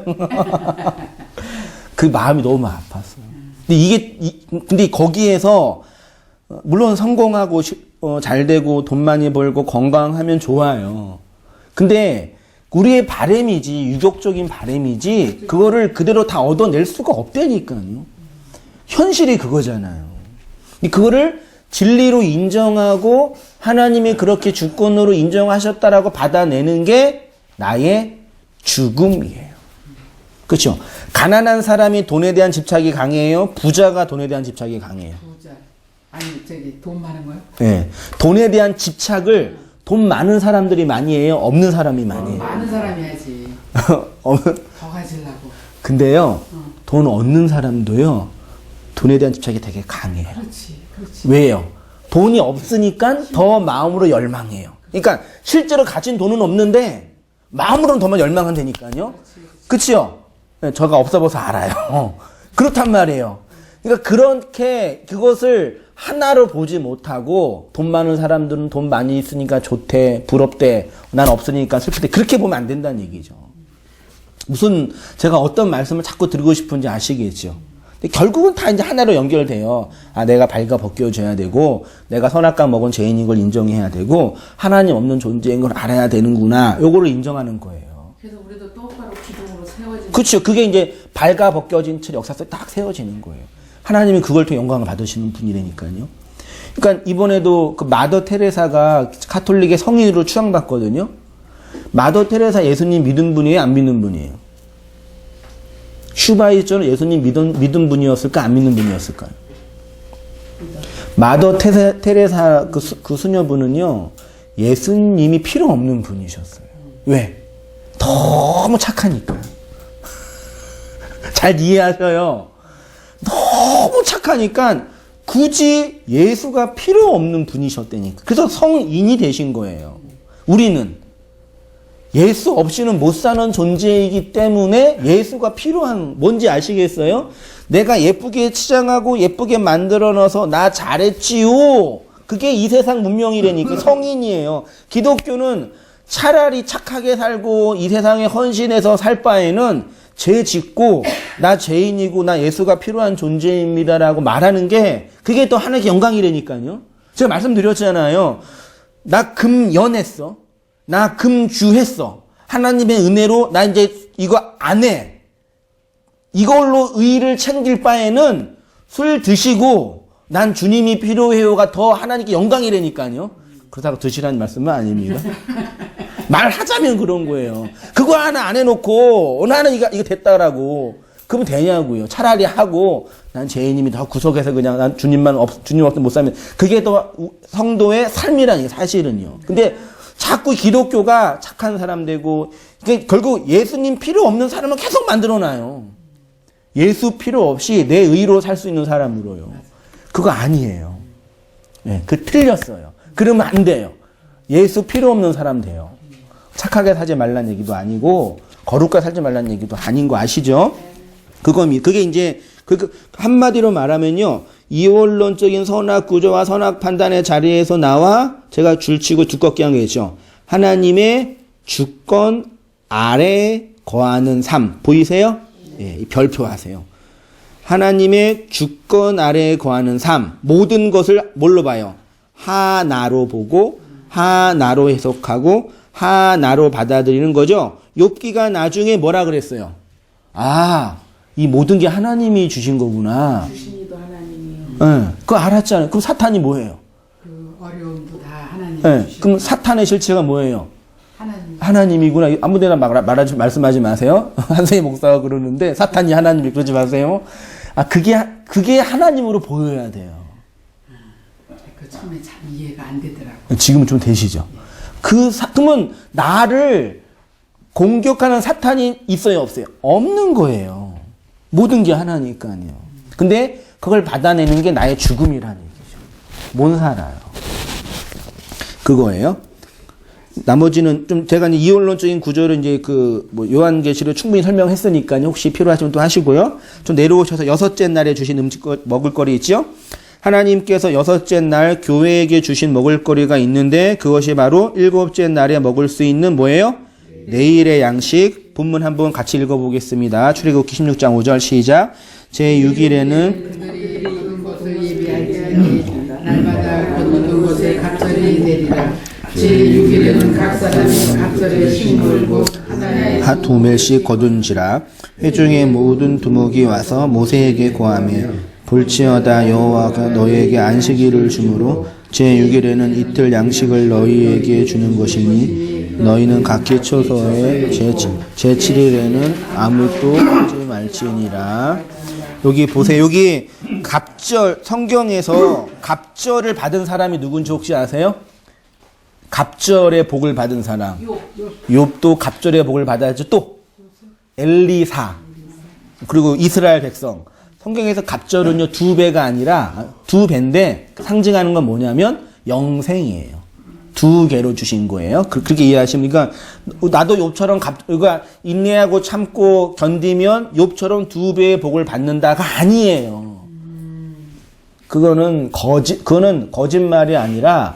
[SPEAKER 1] 그 마음이 너무 아팠어요. 근데 거기에서, 물론 성공하고, 잘 되고, 돈 많이 벌고, 건강하면 좋아요. 근데, 우리의 바램이지, 유격적인 바램이지, 그거를 그대로 다 얻어낼 수가 없다니까요. 현실이 그거잖아요. 그거를 진리로 인정하고 하나님이 그렇게 주권으로 인정하셨다라고 받아내는 게 나의 죽음이에요. 그렇죠? 가난한 사람이 돈에 대한 집착이 강해요? 부자가 돈에 대한 집착이 강해요?
[SPEAKER 3] 부자. 돈 많은 거요?
[SPEAKER 1] 네. 돈에 대한 집착을 돈 많은 사람들이 많이 해요? 없는 사람이 많이 해요?
[SPEAKER 3] 많은 사람이 해야지. 더 가지려고.
[SPEAKER 1] 근데요, 돈 얻는 사람도요, 돈에 대한 집착이 되게 강해요.
[SPEAKER 3] 그렇지.
[SPEAKER 1] 왜요? 돈이 없으니까 더 마음으로 열망해요. 그러니까 실제로 가진 돈은 없는데 마음으로는 더 열망한다니까요. 그치요? 네, 저가 없어봐서 알아요. 그렇단 말이에요. 그러니까 그렇게 그것을 하나로 보지 못하고 돈 많은 사람들은 돈 많이 있으니까 좋대, 부럽대, 난 없으니까 슬프대. 그렇게 보면 안 된다는 얘기죠. 무슨 제가 어떤 말씀을 자꾸 드리고 싶은지 아시겠죠? 근데 결국은 다 이제 하나로 연결돼요. 아, 내가 발가 벗겨져야 되고, 내가 선악과 먹은 죄인인 걸 인정해야 되고, 하나님 없는 존재인 걸 알아야 되는구나. 요거를 인정하는 거예요.
[SPEAKER 2] 그래서 우리도 똑바로 기둥으로 세워지는.
[SPEAKER 1] 그렇죠. 그게 이제 발가 벗겨진 채 역사 속에 딱 세워지는 거예요. 하나님이 그걸 통해 영광을 받으시는 분이라니까요. 그러니까 이번에도 그 마더 테레사가 가톨릭의 성인으로 추앙받거든요. 마더 테레사 예수님 믿은 분이에요? 안 믿는 분이에요? 슈바이처는 예수님 믿은 분이었을까? 안 믿는 분이었을까요? 마더 테레사 그 수녀분은요, 예수님이 필요 없는 분이셨어요. 왜? 너무 착하니까. 잘 이해하셔요. 너무 착하니까 굳이 예수가 필요 없는 분이셨다니까. 그래서 성인이 되신 거예요. 우리는 예수 없이는 못 사는 존재이기 때문에 예수가 필요한, 뭔지 아시겠어요? 내가 예쁘게 치장하고 예쁘게 만들어 넣어서 나 잘했지요. 그게 이 세상 문명이라니까. 성인이에요. 기독교는 차라리 착하게 살고 이 세상에 헌신해서 살 바에는 죄 짓고 나 죄인이고 나 예수가 필요한 존재입니다라고 말하는 게 그게 또 하나님께 영광이라니까요. 제가 말씀드렸잖아요. 나 금연했어. 나 금주했어. 하나님의 은혜로 나 이제 이거 안 해. 이걸로 의의를 챙길 바에는 술 드시고 난 주님이 필요해요가 더 하나님께 영광이라니까요. 그렇다고 드시라는 말씀은 아닙니다. 말하자면 그런 거예요. 그거 하나 안 해놓고 나는 이거 됐다라고 그러면 되냐고요. 차라리 하고 난 죄인님이 더 구석에서 그냥 난 주님 없으면 못 살면 그게 더 성도의 삶이라는 게 사실은요. 근데 자꾸 기독교가 착한 사람 되고 결국 예수님 필요 없는 사람을 계속 만들어놔요. 예수 필요 없이 내 의로 살 수 있는 사람으로요. 그거 아니에요. 네, 그 틀렸어요. 그러면 안 돼요. 예수 필요 없는 사람 돼요. 착하게 살지 말란 얘기도 아니고 거룩하게 살지 말란 얘기도 아닌 거 아시죠? 그게 이제 한마디로 말하면요. 이원론적인 선악 구조와 선악 판단의 자리에서 나와 제가 줄치고 두껍게 한 거겠죠. 하나님의 주권 아래 거하는 삶. 보이세요? 예, 별표하세요. 하나님의 주권 아래에 거하는 삶. 모든 것을 뭘로 봐요? 하나로 보고 하나로 해석하고 하나로 받아들이는 거죠. 욥기가 나중에 뭐라 그랬어요? 아, 이 모든 게 하나님이 주신 거구나.
[SPEAKER 2] 주신이도 하나님이에요.
[SPEAKER 1] 네, 그거 알았잖아요. 그럼 사탄이 뭐예요?
[SPEAKER 3] 그 어려움도 다 하나님이
[SPEAKER 1] 네,
[SPEAKER 3] 주시고.
[SPEAKER 1] 그럼 사탄의 실체가 뭐예요?
[SPEAKER 3] 하나님.
[SPEAKER 1] 하나님이구나. 아무데나 말씀하지 마세요. 한세희 목사가 그러는데 사탄이 하나님이 그러지 마세요. 아, 그게 하나님으로 보여야 돼요.
[SPEAKER 3] 그 처음에 참 이해가 안 되더라고.
[SPEAKER 1] 지금은 좀 되시죠? 그러면 나를 공격하는 사탄이 있어요, 없어요? 없는 거예요. 모든 게 하나니까요. 근데 그걸 받아내는 게 나의 죽음이라는 얘기죠. 못 살아요. 그거예요. 나머지는 좀 제가 이제 이원론적인 구조를 이제 요한계시를 충분히 설명했으니까요. 혹시 필요하시면 또 하시고요. 좀 내려오셔서 여섯째 날에 주신 먹을거리 있죠? 하나님께서 여섯째 날 교회에게 주신 먹을거리가 있는데 그것이 바로 일곱째 날에 먹을 수 있는 뭐예요? 내일의 양식. 본문 한번 같이 읽어보겠습니다. 출애굽기 16장 5절 시작. 제6일에는
[SPEAKER 3] 그들이 모든 것을 예비하지 날마다 그 모든 곳에 갑절이 내리라. 제6일에는 각 사람이 각절의 식물 곧 하나의
[SPEAKER 1] 두 멜씩 거둔지라. 회중의 모든 두목이 와서 모세에게 고하며 볼지어다 여호와가 너희에게 안식일을 주므로 제6일에는 이틀 양식을 너희에게 주는 것이니 너희는 각기 초소에 제7일에는 아무것도 하지 말지니라. 여기 보세요. 여기 갑절, 성경에서 갑절을 받은 사람이 누군지 혹시 아세요? 갑절의 복을 받은 사람. 욥도 갑절의 복을 받았죠. 또 엘리사. 그리고 이스라엘 백성. 성경에서 갑절은요, 2배가 아니라 2배인데 상징하는 건 뭐냐면 영생이에요. 2개로 주신 거예요. 그렇게 이해하시면, 그러니까 나도 욥처럼 그러니까 인내하고 참고 견디면 욥처럼 2배의 복을 받는다가 아니에요. 그거는 거짓말이 아니라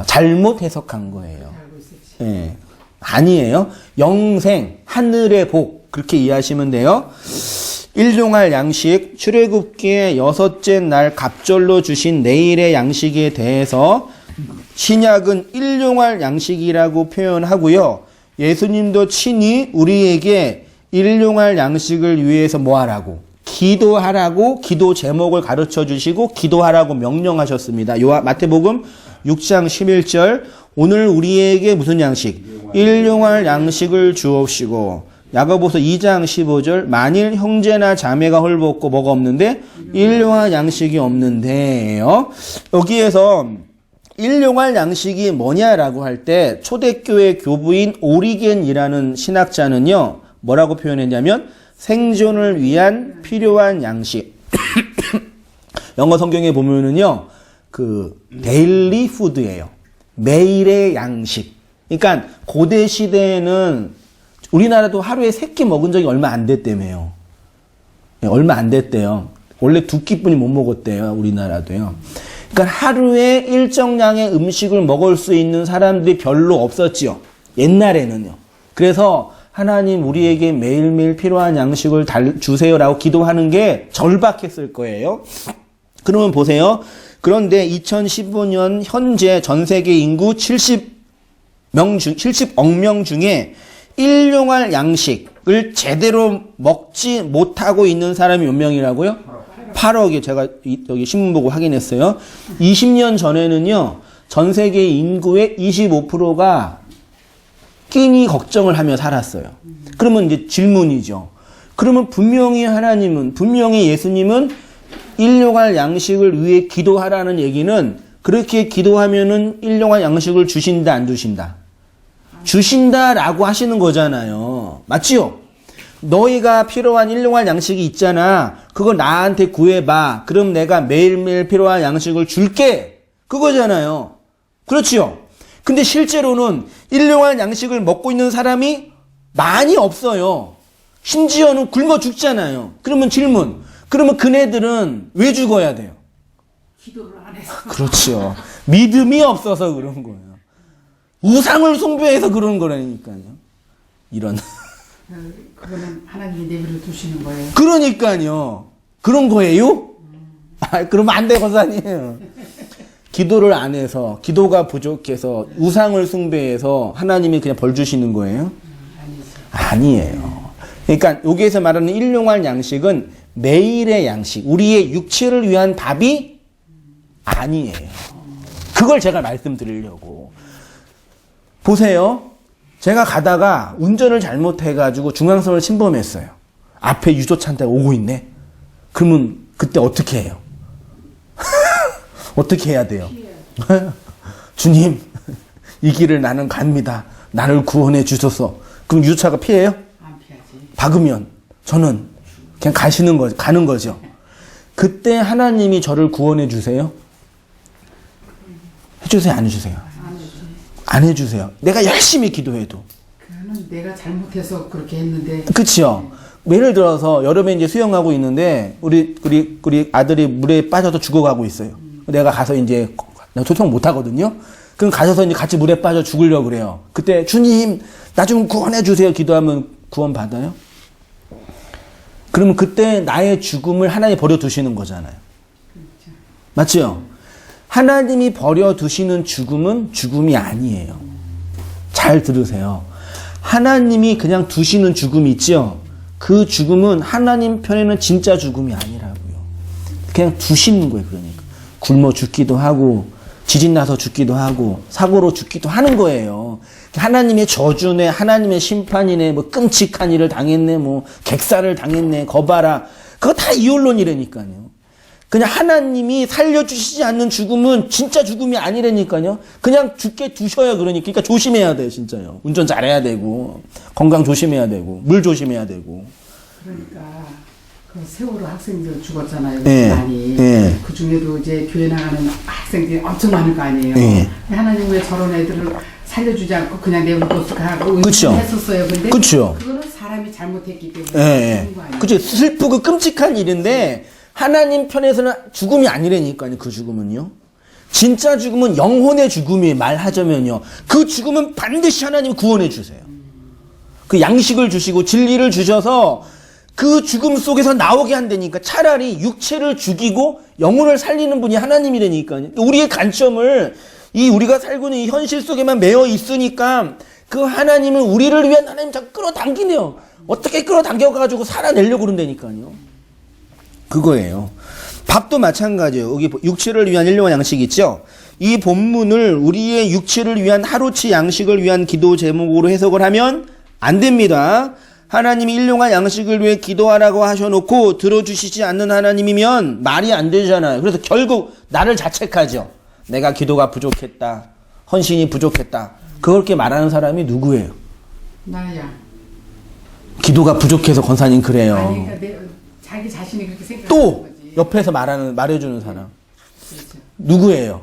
[SPEAKER 1] 잘못 해석한 거예요. 예. 아니에요. 영생, 하늘의 복 그렇게 이해하시면 돼요. 일용할 양식, 출애굽기의 6째 날 갑절로 주신 내일의 양식에 대해서 신약은 일용할 양식이라고 표현하고요. 예수님도 친히 우리에게 일용할 양식을 위해서 뭐 하라고? 기도하라고 기도 제목을 가르쳐 주시고 기도하라고 명령하셨습니다. 마태복음 6장 11절 오늘 우리에게 무슨 양식? 일용할 양식을 주옵시고 야고보서 2장 15절 만일 형제나 자매가 헐벗고 뭐가 없는데 일용할 양식이 없는데요. 여기에서 일용할 양식이 뭐냐라고 할 때 초대교회 교부인 오리겐이라는 신학자는요. 뭐라고 표현했냐면 생존을 위한 필요한 양식. 영어 성경에 보면은요. 데일리 푸드예요. 매일의 양식. 그러니까 고대 시대에는 우리나라도 하루에 3끼 먹은 적이 얼마 안 됐다며요. 얼마 안 됐대요. 원래 2끼뿐이 못 먹었대요. 우리나라도요. 그러니까 하루에 일정량의 음식을 먹을 수 있는 사람들이 별로 없었지요. 옛날에는요. 그래서 하나님 우리에게 매일매일 필요한 양식을 주세요라고 기도하는 게 절박했을 거예요. 그러면 보세요. 그런데 2015년 현재 전 세계 인구 70억 명 중에 일용할 양식을 제대로 먹지 못하고 있는 사람이 몇 명이라고요? 8억이 제가 여기 신문 보고 확인했어요. 20년 전에는요. 전 세계 인구의 25%가 끼니 걱정을 하며 살았어요. 그러면 이제 질문이죠. 그러면 분명히 예수님은 일용할 양식을 위해 기도하라는 얘기는 그렇게 기도하면은 일용할 양식을 주신다 안 주신다? 주신다라고 하시는 거잖아요. 맞지요? 너희가 필요한 일용할 양식이 있잖아. 그거 나한테 구해봐. 그럼 내가 매일매일 필요한 양식을 줄게. 그거잖아요. 그렇지요? 근데 실제로는 일용할 양식을 먹고 있는 사람이 많이 없어요. 심지어는 굶어 죽잖아요. 그러면 질문. 그러면 그네들은 왜 죽어야 돼요?
[SPEAKER 2] 기도를 안 해서.
[SPEAKER 1] 그렇죠. 믿음이 없어서 그런 거예요. 우상을 숭배해서 그런 거라니까요. 이런.
[SPEAKER 3] 그거는 하나님이 내버려 두시는 거예요.
[SPEAKER 1] 그러니까요. 그런 거예요? 그러면 안 돼, 권사님. 기도를 안 해서, 기도가 부족해서, 우상을 숭배해서 하나님이 그냥 벌 주시는 거예요? 아니에요. 그러니까 여기에서 말하는 일용할 양식은 매일의 양식, 우리의 육체를 위한 밥이 아니에요. 그걸 제가 말씀드리려고. 보세요. 제가 가다가 운전을 잘못해가지고 중앙선을 침범했어요. 앞에 유조차한테 오고 있네. 그러면 그때 어떻게 해요? 어떻게 해야 돼요? 주님, 이 길을 나는 갑니다. 나를 구원해 주소서. 그럼 유조차가 피해요?
[SPEAKER 3] 안 피하지.
[SPEAKER 1] 박으면 저는 그냥 가는 거죠. 그때 하나님이 저를 구원해 주세요? 해주세요, 안 해주세요? 안 해주세요. 내가 열심히 기도해도.
[SPEAKER 3] 그거는 내가 잘못해서 그렇게 했는데.
[SPEAKER 1] 그치요? 예를 들어서 여름에 이제 수영하고 있는데 우리 아들이 물에 빠져서 죽어가고 있어요. 내가 가서 이제 내가 소통 못 하거든요. 그럼 가셔서 이제 같이 물에 빠져 죽으려고 그래요. 그때 주님 나 좀 구원해 주세요. 기도하면 구원 받아요? 그러면 그때 나의 죽음을 하나님이 버려 두시는 거잖아요.
[SPEAKER 3] 그렇죠.
[SPEAKER 1] 맞죠? 하나님이 버려 두시는 죽음은 죽음이 아니에요. 잘 들으세요. 하나님이 그냥 두시는 죽음이 있죠? 그 죽음은 하나님 편에는 진짜 죽음이 아니라고요. 그냥 두시는 거예요. 그러니까 굶어 죽기도 하고 지진 나서 죽기도 하고 사고로 죽기도 하는 거예요. 하나님의 저주네, 하나님의 심판이네, 뭐 끔찍한 일을 당했네, 뭐 객사를 당했네, 거봐라. 그거 다 이혼론이라니까요. 그냥 하나님이 살려주시지 않는 죽음은 진짜 죽음이 아니라니까요. 그냥 죽게 두셔요. 그러니까 조심해야 돼요. 진짜요. 운전 잘해야 되고 건강 조심해야 되고 물 조심해야 되고.
[SPEAKER 3] 그러니까 그 세월호 학생들 죽었잖아요.
[SPEAKER 1] 네.
[SPEAKER 3] 많이.
[SPEAKER 1] 네.
[SPEAKER 3] 그 중에도 이제 교회 나가는 학생들이 엄청 많을 거 아니에요.
[SPEAKER 1] 네.
[SPEAKER 3] 하나님 왜 저런 애들을 살려주지 않고 그냥 내버려뒀을까 하고
[SPEAKER 1] 그쵸.
[SPEAKER 3] 의심했었어요. 근데
[SPEAKER 1] 그쵸.
[SPEAKER 3] 그거는 사람이 잘못했기 때문에
[SPEAKER 1] 예,
[SPEAKER 3] 그런 거 아니에요.
[SPEAKER 1] 그치. 슬프고 끔찍한 일인데 하나님 편에서는 죽음이 아니라니까요. 그 죽음은요. 진짜 죽음은 영혼의 죽음이 말하자면요. 그 죽음은 반드시 하나님이 구원해 주세요. 그 양식을 주시고 진리를 주셔서 그 죽음 속에서 나오게 한다니까. 차라리 육체를 죽이고 영혼을 살리는 분이 하나님이라니까요. 우리의 관점을 우리가 살고 있는 이 현실 속에만 매여 있으니까 그 하나님을 우리를 위한 하나님 자꾸 끌어당기네요. 어떻게 끌어당겨가지고 살아내려고 그런다니까요. 그거예요. 밥도 마찬가지예요. 여기 육체를 위한 일용할 양식이 있죠. 이 본문을 우리의 육체를 위한 하루치 양식을 위한 기도 제목으로 해석을 하면 안 됩니다. 하나님이 일용할 양식을 위해 기도하라고 하셔놓고 들어주시지 않는 하나님이면 말이 안 되잖아요. 그래서 결국 나를 자책하죠. 내가 기도가 부족했다. 헌신이 부족했다. 그렇게 말하는 사람이 누구예요?
[SPEAKER 3] 나야.
[SPEAKER 1] 기도가 부족해서 권사님 그래요.
[SPEAKER 3] 아니, 그러니까 자기 자신이 그렇게 생각하는
[SPEAKER 1] 또
[SPEAKER 3] 거지.
[SPEAKER 1] 옆에서 말해주는 사람
[SPEAKER 3] 그렇죠.
[SPEAKER 1] 누구예요?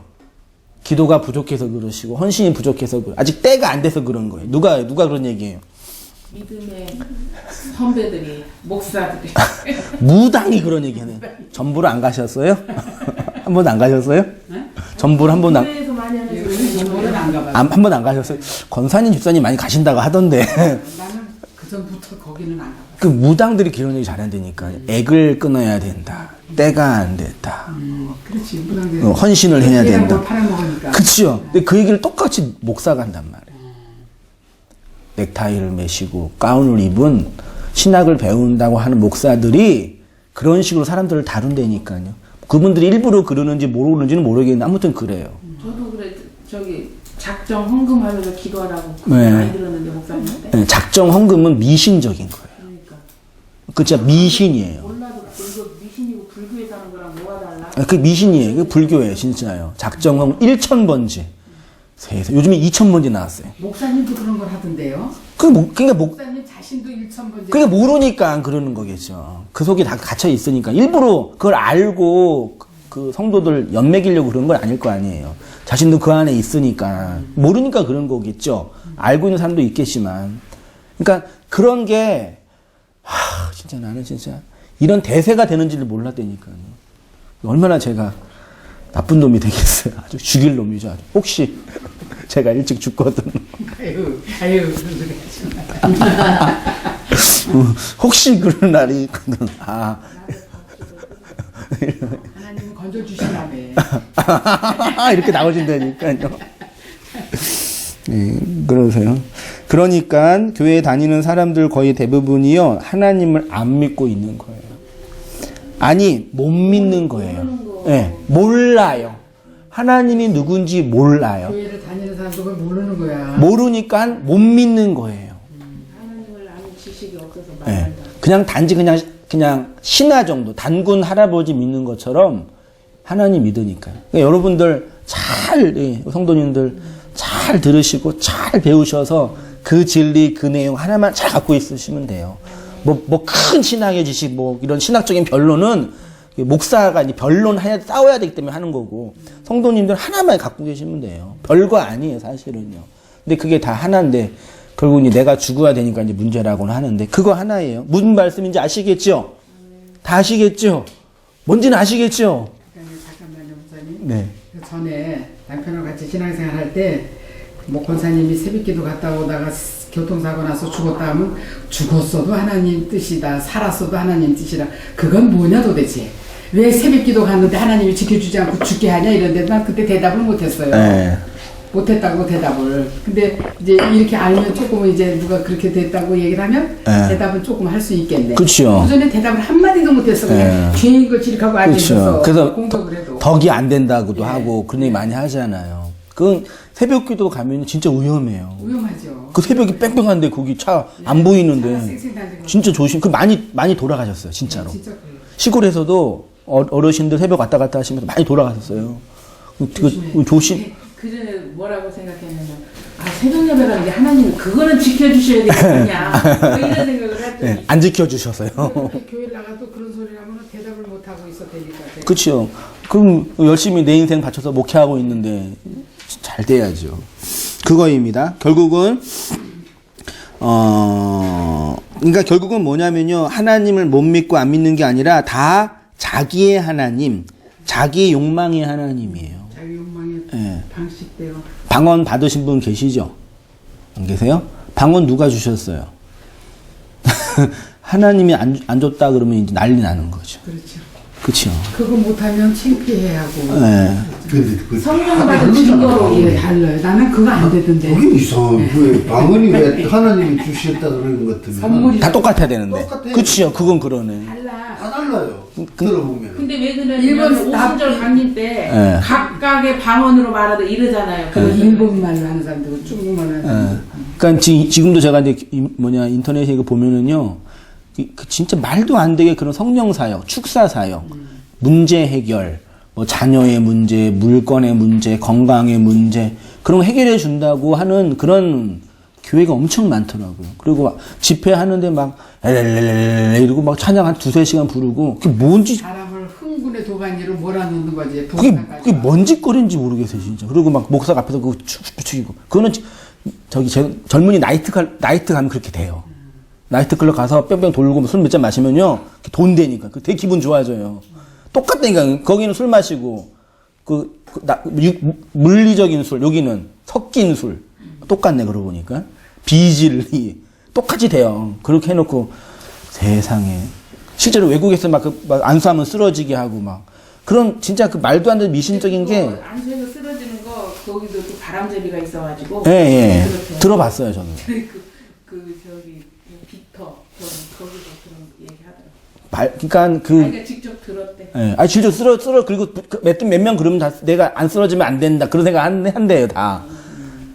[SPEAKER 1] 기도가 부족해서 그러시고 헌신이 부족해서 아직 때가 안 돼서 그런 거예요. 누가 그런 얘기예요?
[SPEAKER 2] 믿음의 선배들이, 목사들이.
[SPEAKER 1] 무당이 그런 얘기하네. 전부를 안 가셨어요? 한 번도 안 가셨어요?
[SPEAKER 3] 네?
[SPEAKER 1] 전부를 한 번도 안,
[SPEAKER 2] 교회에서 많이 하는
[SPEAKER 3] 전부는 안 가봤어.
[SPEAKER 1] 한 번도 안 가셨어요? 권사님 집사님 많이 가신다고 하던데.
[SPEAKER 3] 나는 그 전부터 거기는 안 가봤어.
[SPEAKER 1] 그 무당들이 그런 얘기 잘한다니까. 액을 끊어야 된다. 때가 안 됐다.
[SPEAKER 3] 그렇지. 무당들.
[SPEAKER 1] 헌신을 해야 된다.
[SPEAKER 3] 팔아먹으니까.
[SPEAKER 1] 그치요. 근데 그 얘기를 똑같이 목사가 한단 말이에요. 넥타이를 매시고 가운을 입은 신학을 배운다고 하는 목사들이 그런 식으로 사람들을 다룬다니까요. 그분들이 일부러 그러는지 모르는지는 모르겠는데 아무튼 그래요.
[SPEAKER 2] 저도 그래, 작정 헌금하면서 기도하라고
[SPEAKER 1] 네.
[SPEAKER 2] 많이 들었는데, 목사님한테.
[SPEAKER 1] 네, 작정 헌금은 미신적인 거예요.
[SPEAKER 2] 그러니까.
[SPEAKER 1] 그 진짜 미신이에요.
[SPEAKER 2] 몰라도 이거 미신이고 불교에서 하는 거랑 뭐가 달라?
[SPEAKER 1] 그 미신이에요. 그 불교예요, 진짜요. 작정 헌금 1,000번째. 세상 요즘에 2,000번째 나왔어요.
[SPEAKER 3] 목사님도 그런 걸 하던데요.
[SPEAKER 1] 그러니까
[SPEAKER 3] 목사님 자신도 1,000번째.
[SPEAKER 1] 그러니까 모르니까 그러는 거겠죠. 그 속에 다 갇혀 있으니까 일부러 그걸 알고 그 성도들 연맥이려고 그런 건 아닐 거 아니에요. 자신도 그 안에 있으니까 모르니까 그런 거겠죠. 알고 있는 사람도 있겠지만, 그러니까 그런 게 진짜 나는 진짜 이런 대세가 되는지를 몰랐다니까요. 얼마나 제가 나쁜 놈이 되겠어요. 아주 죽일 놈이죠. 아주. 혹시 제가 일찍 죽거든.
[SPEAKER 3] 아유, 그런 소리 하지 마.
[SPEAKER 1] 혹시 그런 날이 있거든.
[SPEAKER 3] 하나님은 건져주시나며.
[SPEAKER 1] 이렇게 나오신다니까요. 네, 그러세요. 그러니까 교회 다니는 사람들 거의 대부분이요, 하나님을 안 믿고 있는 거예요. 아니, 못 믿는 거예요. 네, 몰라요. 하나님이 누군지 몰라요.
[SPEAKER 3] 교회를 다니는 사람도 그걸 모르는 거야.
[SPEAKER 1] 모르니까 못 믿는 거예요.
[SPEAKER 2] 하나님을 아는 지식이 없어서
[SPEAKER 1] 네,
[SPEAKER 2] 말한다.
[SPEAKER 1] 그냥 단지 그냥 신하 정도, 단군 할아버지 믿는 것처럼 하나님 믿으니까요. 그러니까 여러분들 성도님들 잘 들으시고 잘 배우셔서 그 진리, 그 내용 하나만 잘 갖고 있으시면 돼요. 큰 신학의 지식, 이런 신학적인 변론은 목사가 이제 변론해야, 싸워야 되기 때문에 하는 거고, 성도님들 하나만 갖고 계시면 돼요. 별거 아니에요, 사실은요. 근데 그게 다 하나인데, 결국 이제 내가 죽어야 되니까 이제 문제라고는 하는데, 그거 하나예요. 무슨 말씀인지 아시겠죠? 다 아시겠죠? 뭔지는 아시겠죠?
[SPEAKER 3] 잠깐만요, 목사님.
[SPEAKER 1] 네.
[SPEAKER 3] 그 전에 남편하고 같이 신앙생활 할 때, 권사님이 새벽기도 갔다 오다가 교통사고 나서 죽었다 하면 죽었어도 하나님 뜻이다, 살았어도 하나님 뜻이다. 그건 뭐냐 도대체? 왜 새벽기도 갔는데 하나님이 지켜주지 않고 죽게 하냐 이런데 난 그때 대답을 못했어요.
[SPEAKER 1] 네.
[SPEAKER 3] 못했다고 대답을. 근데 이제 이렇게 알면 조금 이제 누가 그렇게 됐다고 얘기를 하면
[SPEAKER 1] 네.
[SPEAKER 3] 대답은 조금 할 수 있겠네.
[SPEAKER 1] 그쵸.
[SPEAKER 3] 그 전에 대답을 한마디도 못했어. 그냥 죄인 걸 지lik하고 앉아있어서
[SPEAKER 1] 그래서
[SPEAKER 3] 공덕을 해도.
[SPEAKER 1] 덕이 안 된다고도
[SPEAKER 3] 네.
[SPEAKER 1] 하고 그런 얘기 많이 하잖아요. 그 새벽 기도 가면 진짜 위험해요.
[SPEAKER 3] 위험하죠.
[SPEAKER 1] 그 새벽이 뺑뺑한데 거기 차 안 보이는데
[SPEAKER 3] 쌩쌩다니고.
[SPEAKER 1] 진짜 조심. 그 많이 돌아가셨어요, 진짜로.
[SPEAKER 3] 진짜 그래요.
[SPEAKER 1] 시골에서도 어르신들 새벽 왔다 갔다 하시면서 많이 돌아가셨어요. 조심.
[SPEAKER 2] 그 전에 뭐라고 생각했냐면, 세종 예배라는 게 하나님이 그거는 지켜주셔야 되겠냐. 뭐 이런 생각을 했더니.
[SPEAKER 1] 네, 안 지켜주셔서요.
[SPEAKER 3] 그렇게 교회 나가도 그런 소리를 하면 대답을 못 하고 있었다니까.
[SPEAKER 1] 그렇죠. 그럼 열심히 내 인생 바쳐서 목회하고 있는데 잘 돼야죠. 그거입니다. 결국은 그러니까 결국은 뭐냐면요, 하나님을 못 믿고 안 믿는 게 아니라 다 자기의 하나님, 자기 욕망의 하나님이에요.
[SPEAKER 3] 자기 욕망의
[SPEAKER 1] 예.
[SPEAKER 3] 방식대로.
[SPEAKER 1] 방언 받으신 분 계시죠? 안 계세요? 방언 누가 주셨어요? 하나님이 안 줬다 그러면 이제 난리 나는 거죠.
[SPEAKER 3] 그렇죠.
[SPEAKER 1] 그렇죠.
[SPEAKER 3] 그거 못하면 창피해하고.
[SPEAKER 1] 네.
[SPEAKER 4] 근데 그
[SPEAKER 2] 성령 받은 증거로
[SPEAKER 3] 예, 달라요. 나는 그거 안 되던데.
[SPEAKER 4] 그게 이상해. 왜 방언이 왜 하나님이 주셨다 그러는 것 같으면
[SPEAKER 3] 선물이
[SPEAKER 1] 다 똑같아야 되는데.
[SPEAKER 4] 똑같아요.
[SPEAKER 1] 그렇죠. 그건 그러네.
[SPEAKER 3] 달라.
[SPEAKER 4] 다 달라요. 들어보면.
[SPEAKER 2] 근데 왜
[SPEAKER 3] 일본
[SPEAKER 2] 그러냐면 오순절 강림 때
[SPEAKER 1] 예.
[SPEAKER 2] 각각의 방언으로 말하다 이러잖아요.
[SPEAKER 3] 그 일본말로 하는 사람들, 중국말로 하는
[SPEAKER 1] 예.
[SPEAKER 3] 사람들.
[SPEAKER 1] 그러니까 지금도 제가 이제 인터넷에 이거 보면은요, 그 진짜 말도 안 되게 그런 성령 사역, 축사 사역, 문제 해결, 뭐 자녀의 문제, 물건의 문제, 건강의 문제 그런 거 해결해 준다고 하는 그런 교회가 엄청 많더라고요. 그리고 막 집회하는데 막 엘렐렐렐 이러고 막 찬양 한 2-3시간 부르고 그게 뭔지
[SPEAKER 3] 사람을 흥분의 도가니로 몰아넣는 거지.
[SPEAKER 1] 그게 뭔 짓거리인지 모르겠어요, 진짜. 그리고 막 목사 앞에서 그거 축축이고. 그거는 저기 젊은이 나이트 가면 그렇게 돼요. 나이트 클럽 가서 뺑뺑 돌고 술 몇 잔 마시면요. 돈 되니까. 그 되게 기분 좋아져요. 똑같다니까. 거기는 술 마시고, 물리적인 술, 여기는 섞인 술. 똑같네, 그러고 보니까. 비질리. 똑같이 돼요. 그렇게 해놓고, 세상에. 실제로 외국에서 막 안수하면 쓰러지게 하고 막. 그런 진짜 그 말도 안 되는 미신적인 게.
[SPEAKER 2] 안수에서 쓰러지는 거 거기도 또 바람잡이가 있어가지고.
[SPEAKER 1] 예, 예.
[SPEAKER 2] 그렇게.
[SPEAKER 1] 들어봤어요, 저는.
[SPEAKER 2] 저기 빅터 거기서 그런 얘기 하더라고.
[SPEAKER 1] 그러니까
[SPEAKER 2] 자기가 직접 들었대.
[SPEAKER 1] 예. 아, 진짜 그리고 몇 명 그러면 다 내가 안 쓰러지면 안 된다. 그런 생각 한대요, 다.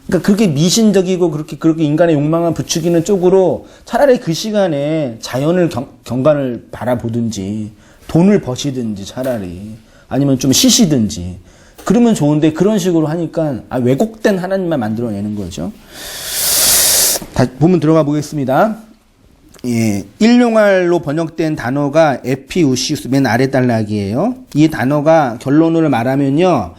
[SPEAKER 1] 그러니까 그렇게 미신적이고 그렇게 인간의 욕망을 부추기는 쪽으로 차라리 그 시간에 자연을 경관을 바라보든지 돈을 버시든지 차라리 아니면 좀 쉬시든지 그러면 좋은데 그런 식으로 하니까 왜곡된 하나님만 만들어내는 거죠. 다시 본문 들어가 보겠습니다. 예, 일용할로 번역된 단어가 에피우시우스 맨 아래 단락이에요. 이 단어가 결론을 말하면요.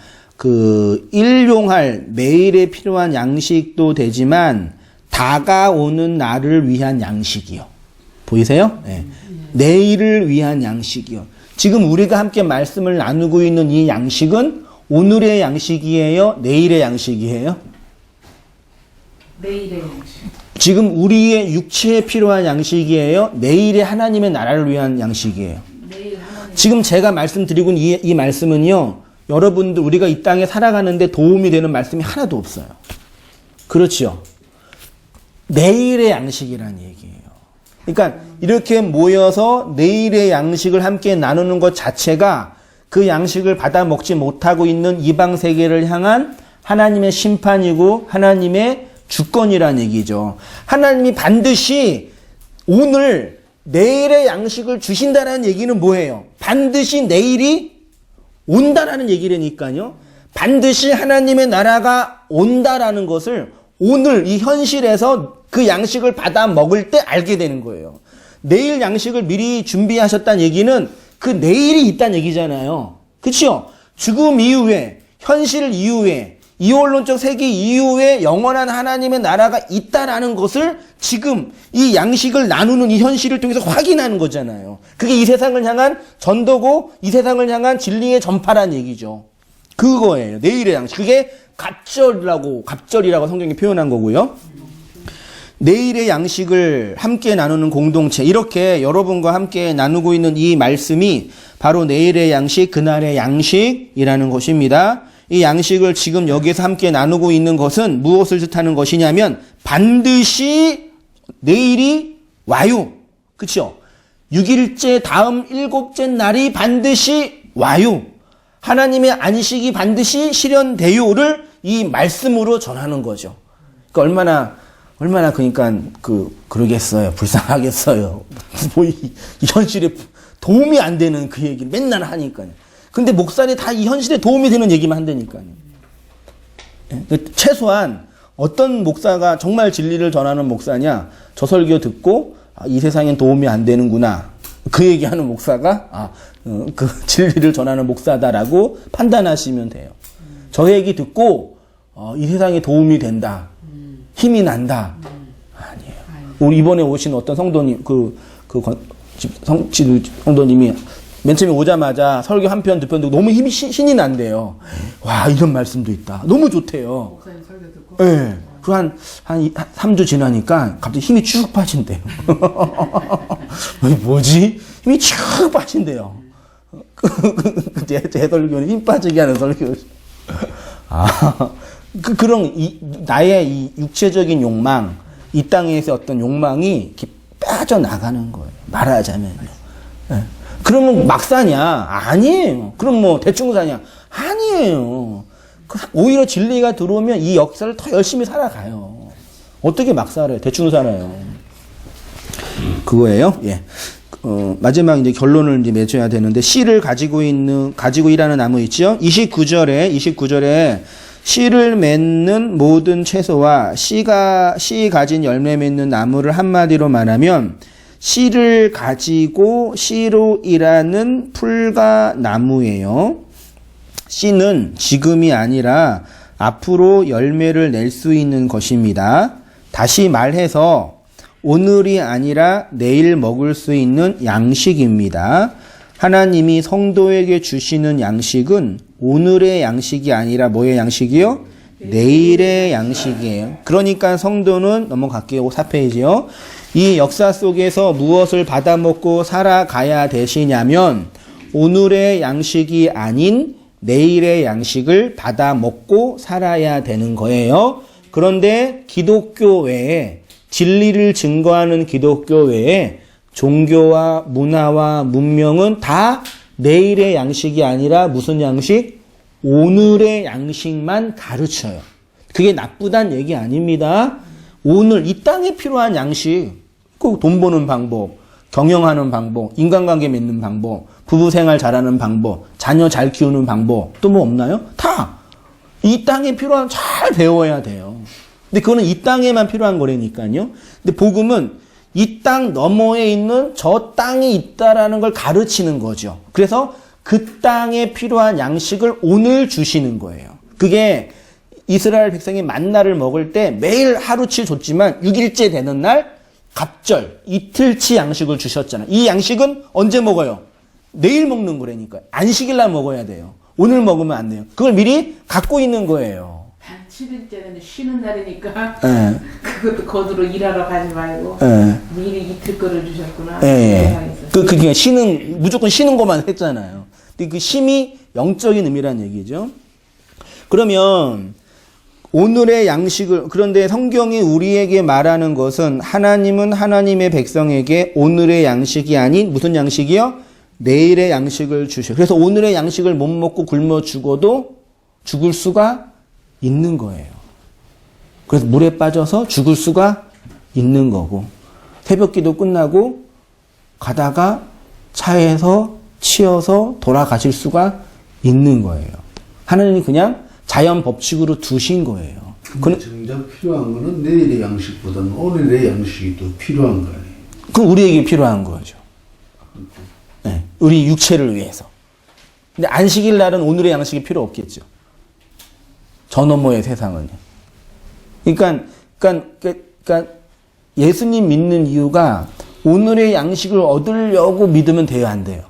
[SPEAKER 1] 일용할 매일에 필요한 양식도 되지만 다가오는 날을 위한 양식이요. 보이세요? 네. 내일을 위한 양식이요. 지금 우리가 함께 말씀을 나누고 있는 이 양식은 오늘의 양식이에요? 내일의 양식이에요?
[SPEAKER 2] 내일의 양식.
[SPEAKER 1] 지금 우리의 육체에 필요한 양식이에요? 내일의 하나님의 나라를 위한 양식이에요?
[SPEAKER 2] 내일 하나님.
[SPEAKER 1] 지금 제가 말씀드리고 있는 이 말씀은요. 여러분들 우리가 이 땅에 살아가는데 도움이 되는 말씀이 하나도 없어요. 그렇죠? 내일의 양식이라는 얘기예요. 그러니까 이렇게 모여서 내일의 양식을 함께 나누는 것 자체가 그 양식을 받아 먹지 못하고 있는 이방 세계를 향한 하나님의 심판이고 하나님의 주권이라는 얘기죠. 하나님이 반드시 오늘 내일의 양식을 주신다는 얘기는 뭐예요? 반드시 내일이 온다라는 얘기라니까요. 반드시 하나님의 나라가 온다라는 것을 오늘 이 현실에서 그 양식을 받아 먹을 때 알게 되는 거예요. 내일 양식을 미리 준비하셨다는 얘기는 그 내일이 있다는 얘기잖아요. 그렇죠? 죽음 이후에, 현실 이후에, 이원론적 세계 이후에 영원한 하나님의 나라가 있다라는 것을 지금 이 양식을 나누는 이 현실을 통해서 확인하는 거잖아요. 그게 이 세상을 향한 전도고 이 세상을 향한 진리의 전파란 얘기죠. 그거예요. 내일의 양식. 그게 갑절이라고 성경이 표현한 거고요. 내일의 양식을 함께 나누는 공동체. 이렇게 여러분과 함께 나누고 있는 이 말씀이 바로 내일의 양식, 그날의 양식이라는 것입니다. 이 양식을 지금 여기서 함께 나누고 있는 것은 무엇을 뜻하는 것이냐면 반드시 내일이 와요. 그렇죠? 6일째 다음 7째 날이 반드시 와요. 하나님의 안식이 반드시 실현돼요를 이 말씀으로 전하는 거죠. 그러니까 얼마나 그러니까 그러겠어요. 불쌍하겠어요. 뭐 이 현실에 도움이 안 되는 그 얘기를 맨날 하니까요. 근데 목사님 다 이 현실에 도움이 되는 얘기만 한다니까요. 최소한 어떤 목사가 정말 진리를 전하는 목사냐? 저 설교 듣고 이 세상엔 도움이 안 되는구나. 그 얘기하는 목사가 그 진리를 전하는 목사다라고 판단하시면 돼요. 저 얘기 듣고 이 세상에 도움이 된다. 힘이 난다. 아니에요. 우리 이번에 오신 어떤 성도님 성도님이 맨 처음에 오자마자 설교 한 편, 두 편 듣고 너무 힘이 신이 난대요. 와, 이런 말씀도 있다. 너무 좋대요.
[SPEAKER 3] 목사님 설교 듣고.
[SPEAKER 1] 예. 그 한 3주 지나니까 갑자기 힘이 쭉 빠진대요. 뭐지? 힘이 쭉 빠진대요. 제 설교는 힘 빠지게 하는 설교. 그런 나의 이 육체적인 욕망, 이 땅에서 어떤 욕망이 이렇게 빠져나가는 거예요. 말하자면요. 예. 그러면 막 사냐? 아니에요. 그럼 뭐 대충 사냐? 아니에요. 오히려 진리가 들어오면 이 역사를 더 열심히 살아가요. 어떻게 막 살아요? 대충 살아요. 그거예요. 예. 마지막 이제 결론을 이제 맺어야 되는데, 씨를 가지고 일하는 나무 있죠? 29절에 씨를 맺는 모든 채소와 씨 가진 열매 맺는 나무를 한마디로 말하면, 씨를 가지고 씨로 일하는 풀과 나무예요. 씨는 지금이 아니라 앞으로 열매를 낼 수 있는 것입니다. 다시 말해서 오늘이 아니라 내일 먹을 수 있는 양식입니다. 하나님이 성도에게 주시는 양식은 오늘의 양식이 아니라 뭐의 양식이요? 내일의 양식이에요. 그러니까 성도는 넘어갈게요. 4페이지요. 이 역사 속에서 무엇을 받아먹고 살아가야 되시냐면 오늘의 양식이 아닌 내일의 양식을 받아먹고 살아야 되는 거예요. 그런데 기독교 외에, 진리를 증거하는 기독교 외에 종교와 문화와 문명은 다 내일의 양식이 아니라 무슨 양식? 오늘의 양식만 가르쳐요. 그게 나쁘단 얘기 아닙니다. 오늘 이 땅에 필요한 양식, 돈 버는 방법, 경영하는 방법, 인간관계 맺는 방법, 부부 생활 잘하는 방법, 자녀 잘 키우는 방법, 또 뭐 없나요? 다 이 땅에 필요한 잘 배워야 돼요. 근데 그거는 이 땅에만 필요한 거라니까요. 근데 복음은 이 땅 너머에 있는 저 땅이 있다라는 걸 가르치는 거죠. 그래서 그 땅에 필요한 양식을 오늘 주시는 거예요. 그게 이스라엘 백성이 만나를 먹을 때 매일 하루치 줬지만 6일째 되는 날 갑절, 이틀치 양식을 주셨잖아요. 이 양식은 언제 먹어요? 내일 먹는 거라니까요. 안식일 날 먹어야 돼요. 오늘 먹으면 안 돼요. 그걸 미리 갖고 있는 거예요.
[SPEAKER 2] 한 7일째는 쉬는 날이니까
[SPEAKER 1] 예.
[SPEAKER 2] 그것도 거두로 일하러 가지 말고
[SPEAKER 1] 예.
[SPEAKER 2] 미리 이틀 거를 주셨구나.
[SPEAKER 1] 예. 그게 무조건 쉬는 것만 했잖아요. 근데 그 쉼이 영적인 의미라는 얘기죠. 그러면 오늘의 양식을, 그런데 성경이 우리에게 말하는 것은 하나님은 하나님의 백성에게 오늘의 양식이 아닌 무슨 양식이요? 내일의 양식을 주셔. 그래서 오늘의 양식을 못 먹고 굶어 죽어도 죽을 수가 있는 거예요. 그래서 물에 빠져서 죽을 수가 있는 거고, 새벽 기도 끝나고 가다가 차에서 치여서 돌아가실 수가 있는 거예요. 하나님이 그냥 자연 법칙으로 두신 거예요.
[SPEAKER 4] 근데 정작 필요한 거는 내일의 양식보다는 오늘의 양식이 더 필요한 거 아니에요?
[SPEAKER 1] 그건 우리에게 필요한 거죠. 네, 우리 육체를 위해서. 근데 안식일 날은 오늘의 양식이 필요 없겠죠. 저 너머의 세상은요. 그러니까 예수님 믿는 이유가 오늘의 양식을 얻으려고 믿으면 돼요, 안 돼요?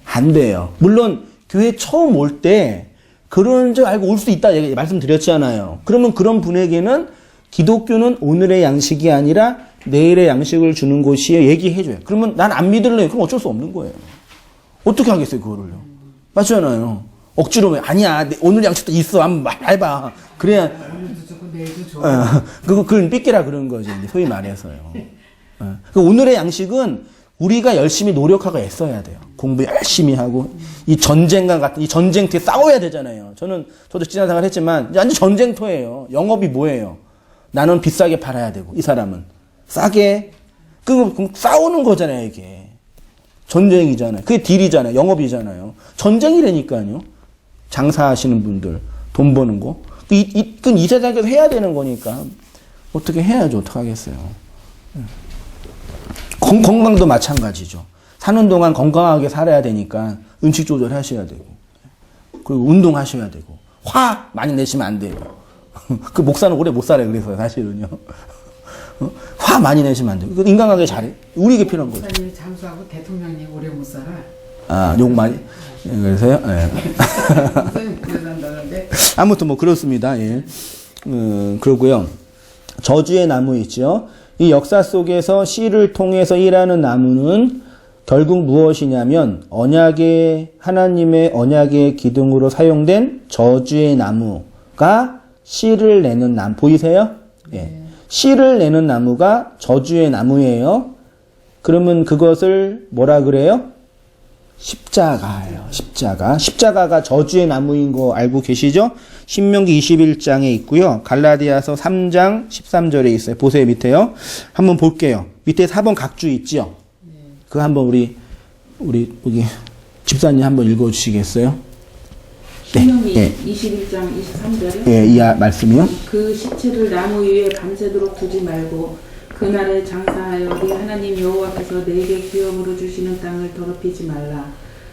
[SPEAKER 1] 안 돼요. 물론 교회 처음 올 때 그런 줄 알고 올 수 있다 말씀드렸잖아요. 그러면 그런 분에게는 기독교는 오늘의 양식이 아니라 내일의 양식을 주는 곳이에요. 얘기해줘요. 그러면 난 안 믿을래요. 그럼 어쩔 수 없는 거예요. 어떻게 하겠어요, 그거를요? 맞잖아요. 억지로, 아니야, 오늘 양식도 있어. 한번 해봐. 그래야.
[SPEAKER 3] 오늘도 좋고 내일도 좋아.
[SPEAKER 1] 그건 삐끼라 그런 거죠. 소위 말해서요. 오늘의 양식은 우리가 열심히 노력하고 애써야 돼요. 공부 열심히 하고, 이 전쟁과 같은, 이 전쟁터에 싸워야 되잖아요. 저도 지난 생활 했지만, 완전 전쟁터예요. 영업이 뭐예요? 나는 비싸게 팔아야 되고, 이 사람은. 싸게. 그럼 싸우는 거잖아요, 이게. 전쟁이잖아요. 그게 딜이잖아요. 영업이잖아요. 전쟁이라니까요. 장사하시는 분들, 돈 버는 거. 그건 이 세상에서 해야 되는 거니까. 어떻게 해야죠. 어떡하겠어요. 건강도 마찬가지죠. 사는 동안 건강하게 살아야 되니까 음식 조절하셔야 되고, 그리고 운동하셔야 되고, 화 많이 내시면 안 돼요. 그 목사는 오래 못 살아요. 그래서 사실은요. 화 많이 내시면 안 돼요. 인간관계 잘해. 우리에게 필요한 거죠.
[SPEAKER 3] 목사님이 잠수하고 대통령님 오래 못 살아.
[SPEAKER 1] 아, 욕 많이. 그래서요? 예.
[SPEAKER 3] 선생님 그래서 한다는데
[SPEAKER 1] 아무튼 뭐 그렇습니다. 예. 그러고요. 저주의 나무 있죠. 이 역사 속에서 씨를 통해서 일하는 나무는 결국 무엇이냐면 언약의 하나님의 언약의 기둥으로 사용된 저주의 나무가 씨를 내는 나무 보이세요? 예. 씨를 내는 나무가 저주의 나무예요. 그러면 그것을 뭐라 그래요? 십자가예요. 십자가. 십자가가 저주의 나무인 거 알고 계시죠? 신명기 21장에 있고요. 갈라디아서 3장 13절에 있어요. 보세요, 밑에요. 한번 볼게요. 밑에 4번 각주 있죠? 그거 한번 우리 여기 집사님 한번 읽어 주시겠어요?
[SPEAKER 2] 신명기
[SPEAKER 1] 네.
[SPEAKER 2] 21장 23절에
[SPEAKER 1] 예, 이 말씀이요.
[SPEAKER 2] 그 시체를 나무 위에 밤새도록 두지 말고 그날에 장사하여 네 하나님 여호와께서 내게 기업으로 주시는 땅을 더럽히지 말라.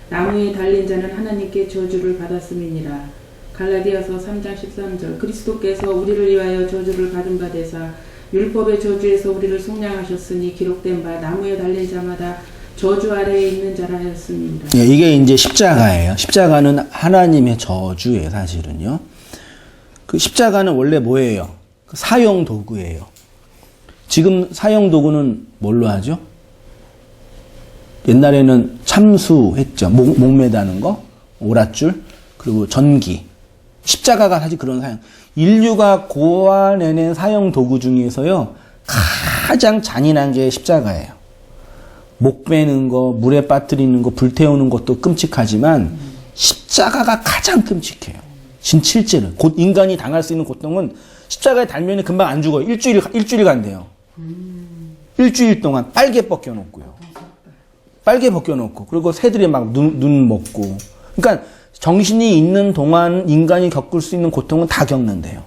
[SPEAKER 2] 나무에 달린 자는 하나님께 저주를 받았음이니라. 갈라디아서 3장 13절 그리스도께서 우리를 위하여 저주를 받은 바 되사 율법의 저주에서 우리를 속량하셨으니 기록된 바 나무에 달린 자마다 저주 아래에 있는 자라였습니다.
[SPEAKER 1] 예, 이게 이제 십자가예요. 십자가는 하나님의 저주예요, 사실은요. 그 십자가는 원래 뭐예요? 사용 도구예요. 지금 사용 도구는 뭘로 하죠? 옛날에는 참수했죠. 목 매다는 거, 오랏줄, 그리고 전기. 십자가가 사실 그런 사용. 인류가 고안해낸 사용 도구 중에서요, 가장 잔인한 게 십자가예요. 목 베는 거, 물에 빠뜨리는 거, 불태우는 것도 끔찍하지만 십자가가 가장 끔찍해요. 실제로 곧 인간이 당할 수 있는 고통은 십자가에 달면 금방 안 죽어요. 일주일 간대요. 일주일 동안 빨개 벗겨놓고요. 빨개 벗겨놓고 그리고 새들이 막 눈 먹고. 그러니까 정신이 있는 동안 인간이 겪을 수 있는 고통은 다 겪는데요.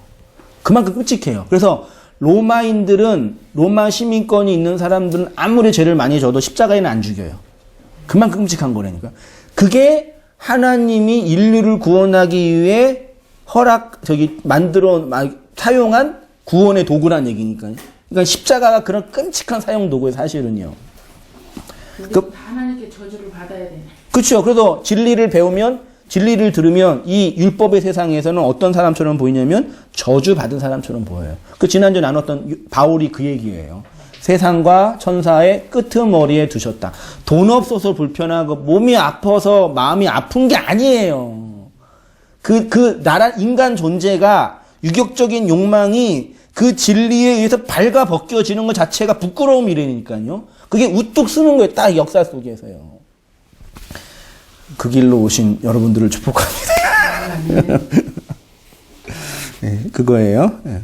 [SPEAKER 1] 그만큼 끔찍해요. 그래서 로마 시민권이 있는 사람들은 아무리 죄를 많이 져도 십자가에는 안 죽여요. 그만큼 끔찍한 거라니까. 그게 하나님이 인류를 구원하기 위해 사용한 구원의 도구란 얘기니까요. 그러니까 십자가가 그런 끔찍한 사용 도구예요, 사실은요.
[SPEAKER 2] 하나님께 저주를 받아야 되네.
[SPEAKER 1] 그렇죠. 그래서 진리를 들으면 이 율법의 세상에서는 어떤 사람처럼 보이냐면 저주받은 사람처럼 보여요. 그 지난주에 나눴던 바울이 그 얘기예요. 세상과 천사의 끄트머리에 두셨다. 돈 없어서 불편하고 몸이 아파서 마음이 아픈 게 아니에요. 인간 존재가 유격적인 욕망이 그 진리에 의해서 발가 벗겨지는 것 자체가 부끄러움이라니까요. 그게 우뚝 쓰는 거예요. 딱 역사 속에서요. 그 길로 오신 여러분들을 축복합니다. 네, 그거예요. 네.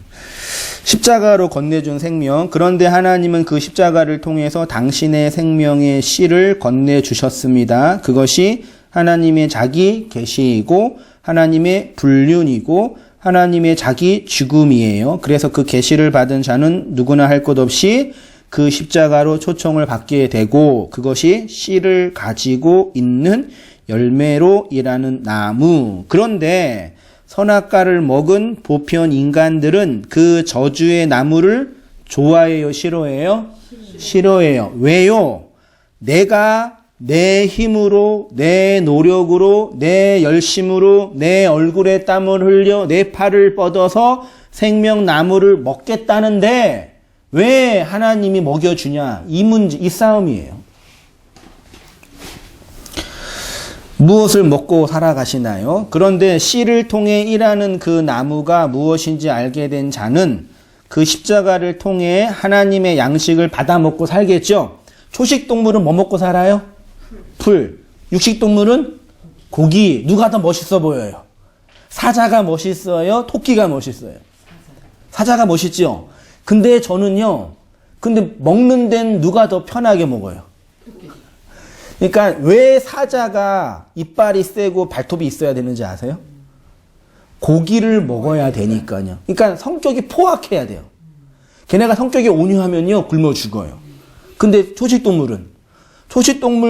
[SPEAKER 1] 십자가로 건네준 생명. 그런데 하나님은 그 십자가를 통해서 당신의 생명의 씨를 건네주셨습니다. 그것이 하나님의 자기 계시이고 하나님의 불륜이고 하나님의 자기 죽음이에요. 그래서 그 계시를 받은 자는 누구나 할 것 없이 그 십자가로 초청을 받게 되고 그것이 씨를 가지고 있는 열매로 일하는 나무. 그런데 선악과를 먹은 보편 인간들은 그 저주의 나무를 좋아해요? 싫어해요? 싫어해요. 왜요? 내가 내 힘으로, 내 노력으로, 내 열심으로, 내 얼굴에 땀을 흘려, 내 팔을 뻗어서 생명나무를 먹겠다는데 왜 하나님이 먹여주냐? 이 문제, 이 싸움이에요. 무엇을 먹고 살아가시나요? 그런데 씨를 통해 일하는 그 나무가 무엇인지 알게 된 자는 그 십자가를 통해 하나님의 양식을 받아 먹고 살겠죠? 초식동물은 뭐 먹고 살아요? 풀. 육식동물은 고기. 누가 더 멋있어 보여요? 사자가 멋있어요? 토끼가 멋있어요? 사자가 멋있죠? 근데 저는요, 먹는 데는 누가 더 편하게 먹어요? 그러니까 왜 사자가 이빨이 세고 발톱이 있어야 되는지 아세요? 고기를 먹어야 되니까요. 그러니까 성격이 포악해야 돼요. 걔네가 성격이 온유하면요, 굶어 죽어요. 근데 초식동물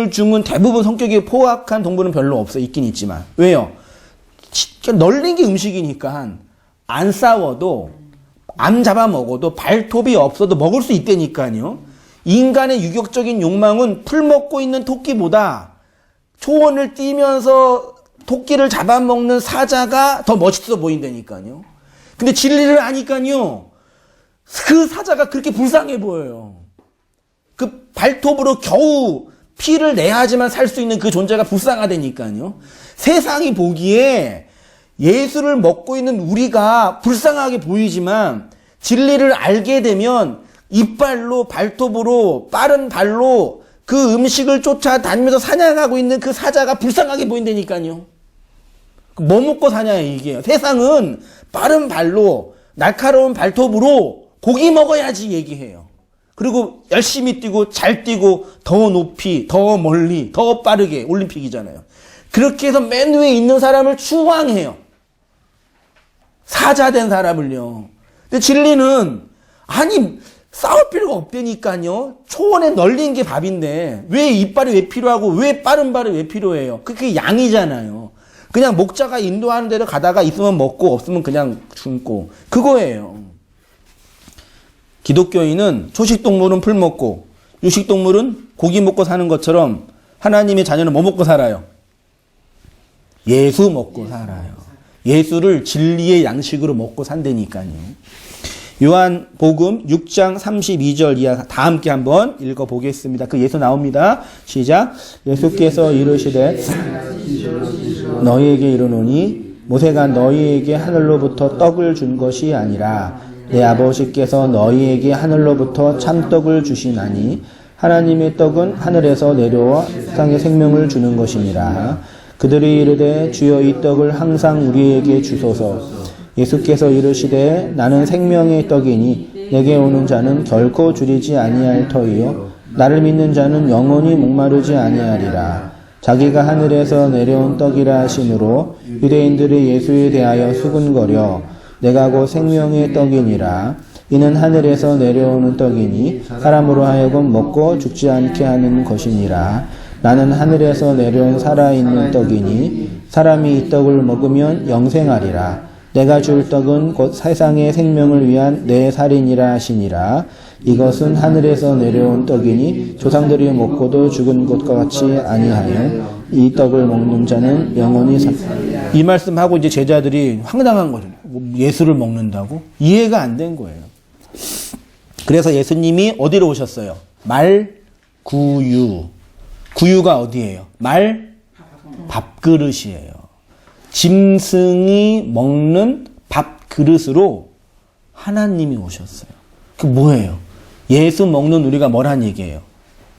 [SPEAKER 1] 중은 대부분 성격이 포악한 동물은 별로 없어요. 있긴 있지만. 왜요? 널린 게 음식이니까 안 싸워도 암 잡아먹어도 발톱이 없어도 먹을 수 있다니까요. 인간의 유격적인 욕망은 풀 먹고 있는 토끼보다 초원을 뛰면서 토끼를 잡아먹는 사자가 더 멋있어 보인다니까요. 근데 진리를 아니까요. 그 사자가 그렇게 불쌍해 보여요. 그 발톱으로 겨우 피를 내야지만 살 수 있는 그 존재가 불쌍하다니까요. 세상이 보기에 예수를 먹고 있는 우리가 불쌍하게 보이지만 진리를 알게 되면 이빨로 발톱으로 빠른 발로 그 음식을 쫓아다니면서 사냥하고 있는 그 사자가 불쌍하게 보인다니까요. 뭐 먹고 사냐 이게요. 세상은 빠른 발로 날카로운 발톱으로 고기 먹어야지 얘기해요. 그리고 열심히 뛰고 잘 뛰고 더 높이 더 멀리 더 빠르게 올림픽이잖아요. 그렇게 해서 맨 위에 있는 사람을 추앙해요. 사자된 사람을요. 근데 진리는 아니 싸울 필요가 없다니까요. 초원에 널린 게 밥인데 왜 이빨이 왜 필요하고 왜 빠른 발이 왜 필요해요. 그게 양이잖아요. 그냥 목자가 인도하는 대로 가다가 있으면 먹고 없으면 그냥 굶고 그거예요. 기독교인은 초식동물은 풀 먹고 육식동물은 고기 먹고 사는 것처럼 하나님의 자녀는 뭐 먹고 살아요? 예수 먹고 살아요. 예수를 진리의 양식으로 먹고 산다니까요. 요한복음 6장 32절 이하 다 함께 한번 읽어보겠습니다. 그 예수 나옵니다. 시작. 예수께서 이르시되 너희에게 이르노니 모세가 너희에게 하늘로부터 떡을 준 것이 아니라 내 아버지께서 너희에게 하늘로부터 참떡을 주시나니 하나님의 떡은 하늘에서 내려와 세상에 생명을 주는 것이니라. 그들이 이르되 주여 이 떡을 항상 우리에게 주소서. 예수께서 이르시되 나는 생명의 떡이니 내게 오는 자는 결코 줄이지 아니할 터이요 나를 믿는 자는 영원히 목마르지 아니하리라. 자기가 하늘에서 내려온 떡이라 하시므로 유대인들이 예수에 대하여 수군거려 내가 곧 생명의 떡이니라. 이는 하늘에서 내려오는 떡이니 사람으로 하여금 먹고 죽지 않게 하는 것이니라. 나는 하늘에서 내려온 살아있는 떡이니 사람이 이 떡을 먹으면 영생하리라. 내가 줄 떡은 곧 세상의 생명을 위한 내 살이니라 하시니라. 이것은 하늘에서 내려온 떡이니 조상들이 먹고도 죽은 것과 같이 아니하여 이 떡을 먹는 자는 영원히 이 말씀하고 이제 제자들이 황당한 거죠. 예수를 먹는다고? 이해가 안 된 거예요. 그래서 예수님이 어디로 오셨어요? 말구유. 구유가 어디예요? 밥그릇이에요. 짐승이 먹는 밥그릇으로 하나님이 오셨어요. 그 뭐예요? 예수 먹는 우리가 뭐란 얘기예요?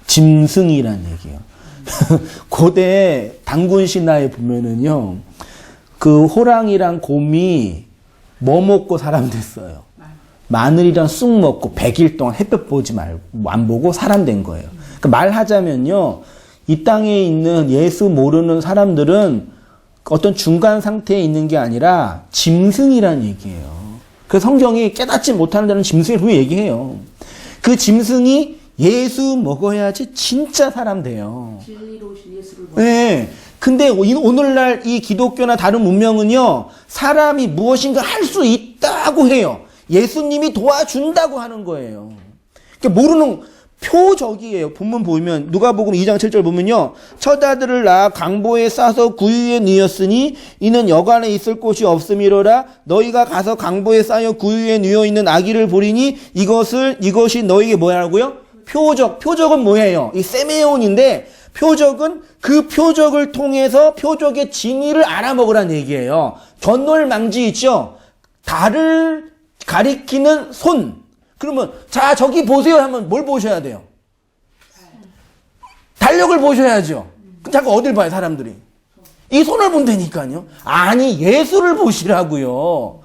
[SPEAKER 1] 짐승이란 얘기예요. 고대 단군 신화에 보면은요, 그 호랑이랑 곰이 뭐 먹고 사람 됐어요? 마늘이랑 쑥 먹고 100일 동안 햇볕 보지 말고 안 보고 사람 된 거예요. 그러니까 말하자면요, 이 땅에 있는 예수 모르는 사람들은 어떤 중간 상태에 있는 게 아니라 짐승이란 얘기예요. 그래서 성경이 깨닫지 못하는 자는 짐승을 분명히 얘기해요. 그 짐승이 예수 먹어야지 진짜 사람 돼요.
[SPEAKER 2] 진리로 오신 예수를 먹어요.
[SPEAKER 1] 네. 근데 오늘날 이 기독교나 다른 문명은요, 사람이 무엇인가 할 수 있다고 해요. 예수님이 도와준다고 하는 거예요. 그러니까 모르는 표적이에요. 본문 보면 누가복음 2장 7절 보면요. 첫 아들을 낳아 강보에 싸서 구유에 뉘었으니 이는 여관에 있을 곳이 없음이로라. 너희가 가서 강보에 쌓여 구유에 뉘어 있는 아기를 보리니 이것이 너희에게 뭐라고요? 표적. 표적은 뭐예요? 이 세메온인데 표적은 그 표적을 통해서 표적의 진위를 알아먹으라는 얘기예요. 견놀망지 있죠? 달을 가리키는 손. 그러면 자 저기 보세요 하면 뭘 보셔야 돼요? 달력을 보셔야죠. 자꾸 어딜 봐요 사람들이? 이 손을 본다니까요. 아니 예수를 보시라고요.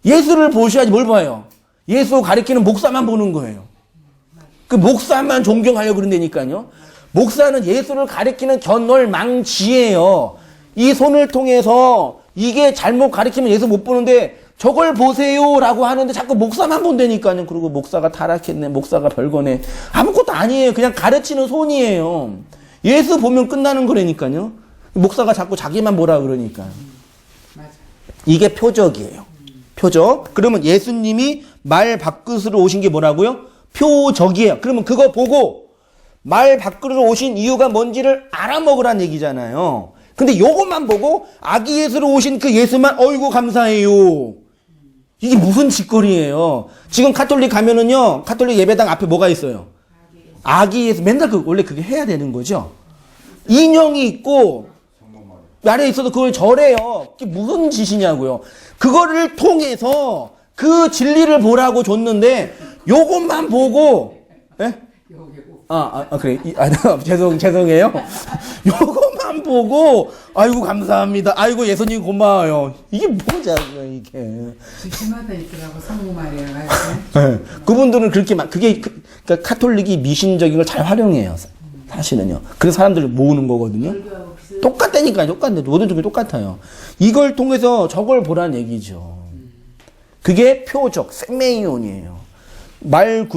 [SPEAKER 1] 예수를 보셔야지 뭘 봐요? 예수 가리키는 목사만 보는 거예요. 그 목사만 존경하려고 그런다니까요. 목사는 예수를 가리키는 견놀망지예요. 이 손을 통해서 이게 잘못 가리키면 예수 못 보는데 저걸 보세요라고 하는데 자꾸 목사만 본다니까요. 그리고 목사가 타락했네, 목사가 별거네. 아무것도 아니에요. 그냥 가르치는 손이에요. 예수 보면 끝나는 거라니까요. 목사가 자꾸 자기만 보라 그러니까. 이게 표적이에요. 표적. 그러면 예수님이 말 밥그릇으로 오신 게 뭐라고요? 표적이에요. 그러면 그거 보고 말 밖으로 오신 이유가 뭔지를 알아먹으란 얘기잖아요. 근데 요것만 보고 아기 예수로 오신 그 예수만 어이구 감사해요. 이게 무슨 짓거리예요. 지금 카톨릭 가면은요, 카톨릭 예배당 앞에 뭐가 있어요? 아기 예수. 맨날 원래 그게 해야 되는 거죠. 인형이 있고 아래에 있어도 그걸 절해요. 그게 무슨 짓이냐고요. 그거를 통해서 그 진리를 보라고 줬는데 요것만 보고 예? 그래. 죄송해요. 요것만 보고 아이고 감사합니다. 아이고 예수님 고마워요. 이게 뭐냐고요, 이게.
[SPEAKER 3] 주시마다 있더라고 성모 마리아가.
[SPEAKER 1] 네. 그분들은 그렇게 그게 그러니까 카톨릭이 미신적인 걸 잘 활용해요. 사실은요. 그래서 사람들을 모으는 거거든요. 똑같다니까요. 똑같은데 모든 종이 똑같아요. 이걸 통해서 저걸 보라는 얘기죠. 그게 표적, 세메이온이에요. 말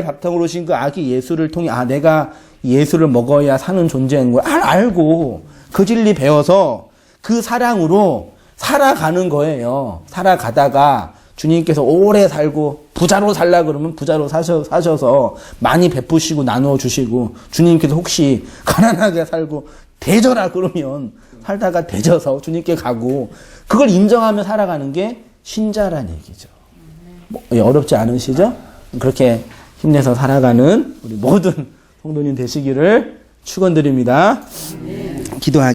[SPEAKER 1] 바탕으로 오신 그 아기 예수를 통해 내가 예수를 먹어야 사는 존재인 걸 알고 그 진리 배워서 그 사랑으로 살아가는 거예요. 살아가다가 주님께서 오래 살고 부자로 살라 그러면 부자로 사셔서 많이 베푸시고 나누어 주시고 주님께서 혹시 가난하게 살고 대저라 그러면 살다가 대져서 주님께 가고 그걸 인정하며 살아가는 게 신자란 얘기죠. 어렵지 않으시죠? 그렇게 힘내서 살아가는 우리 모든 성도님 되시기를 축원드립니다. 기도하겠습니다.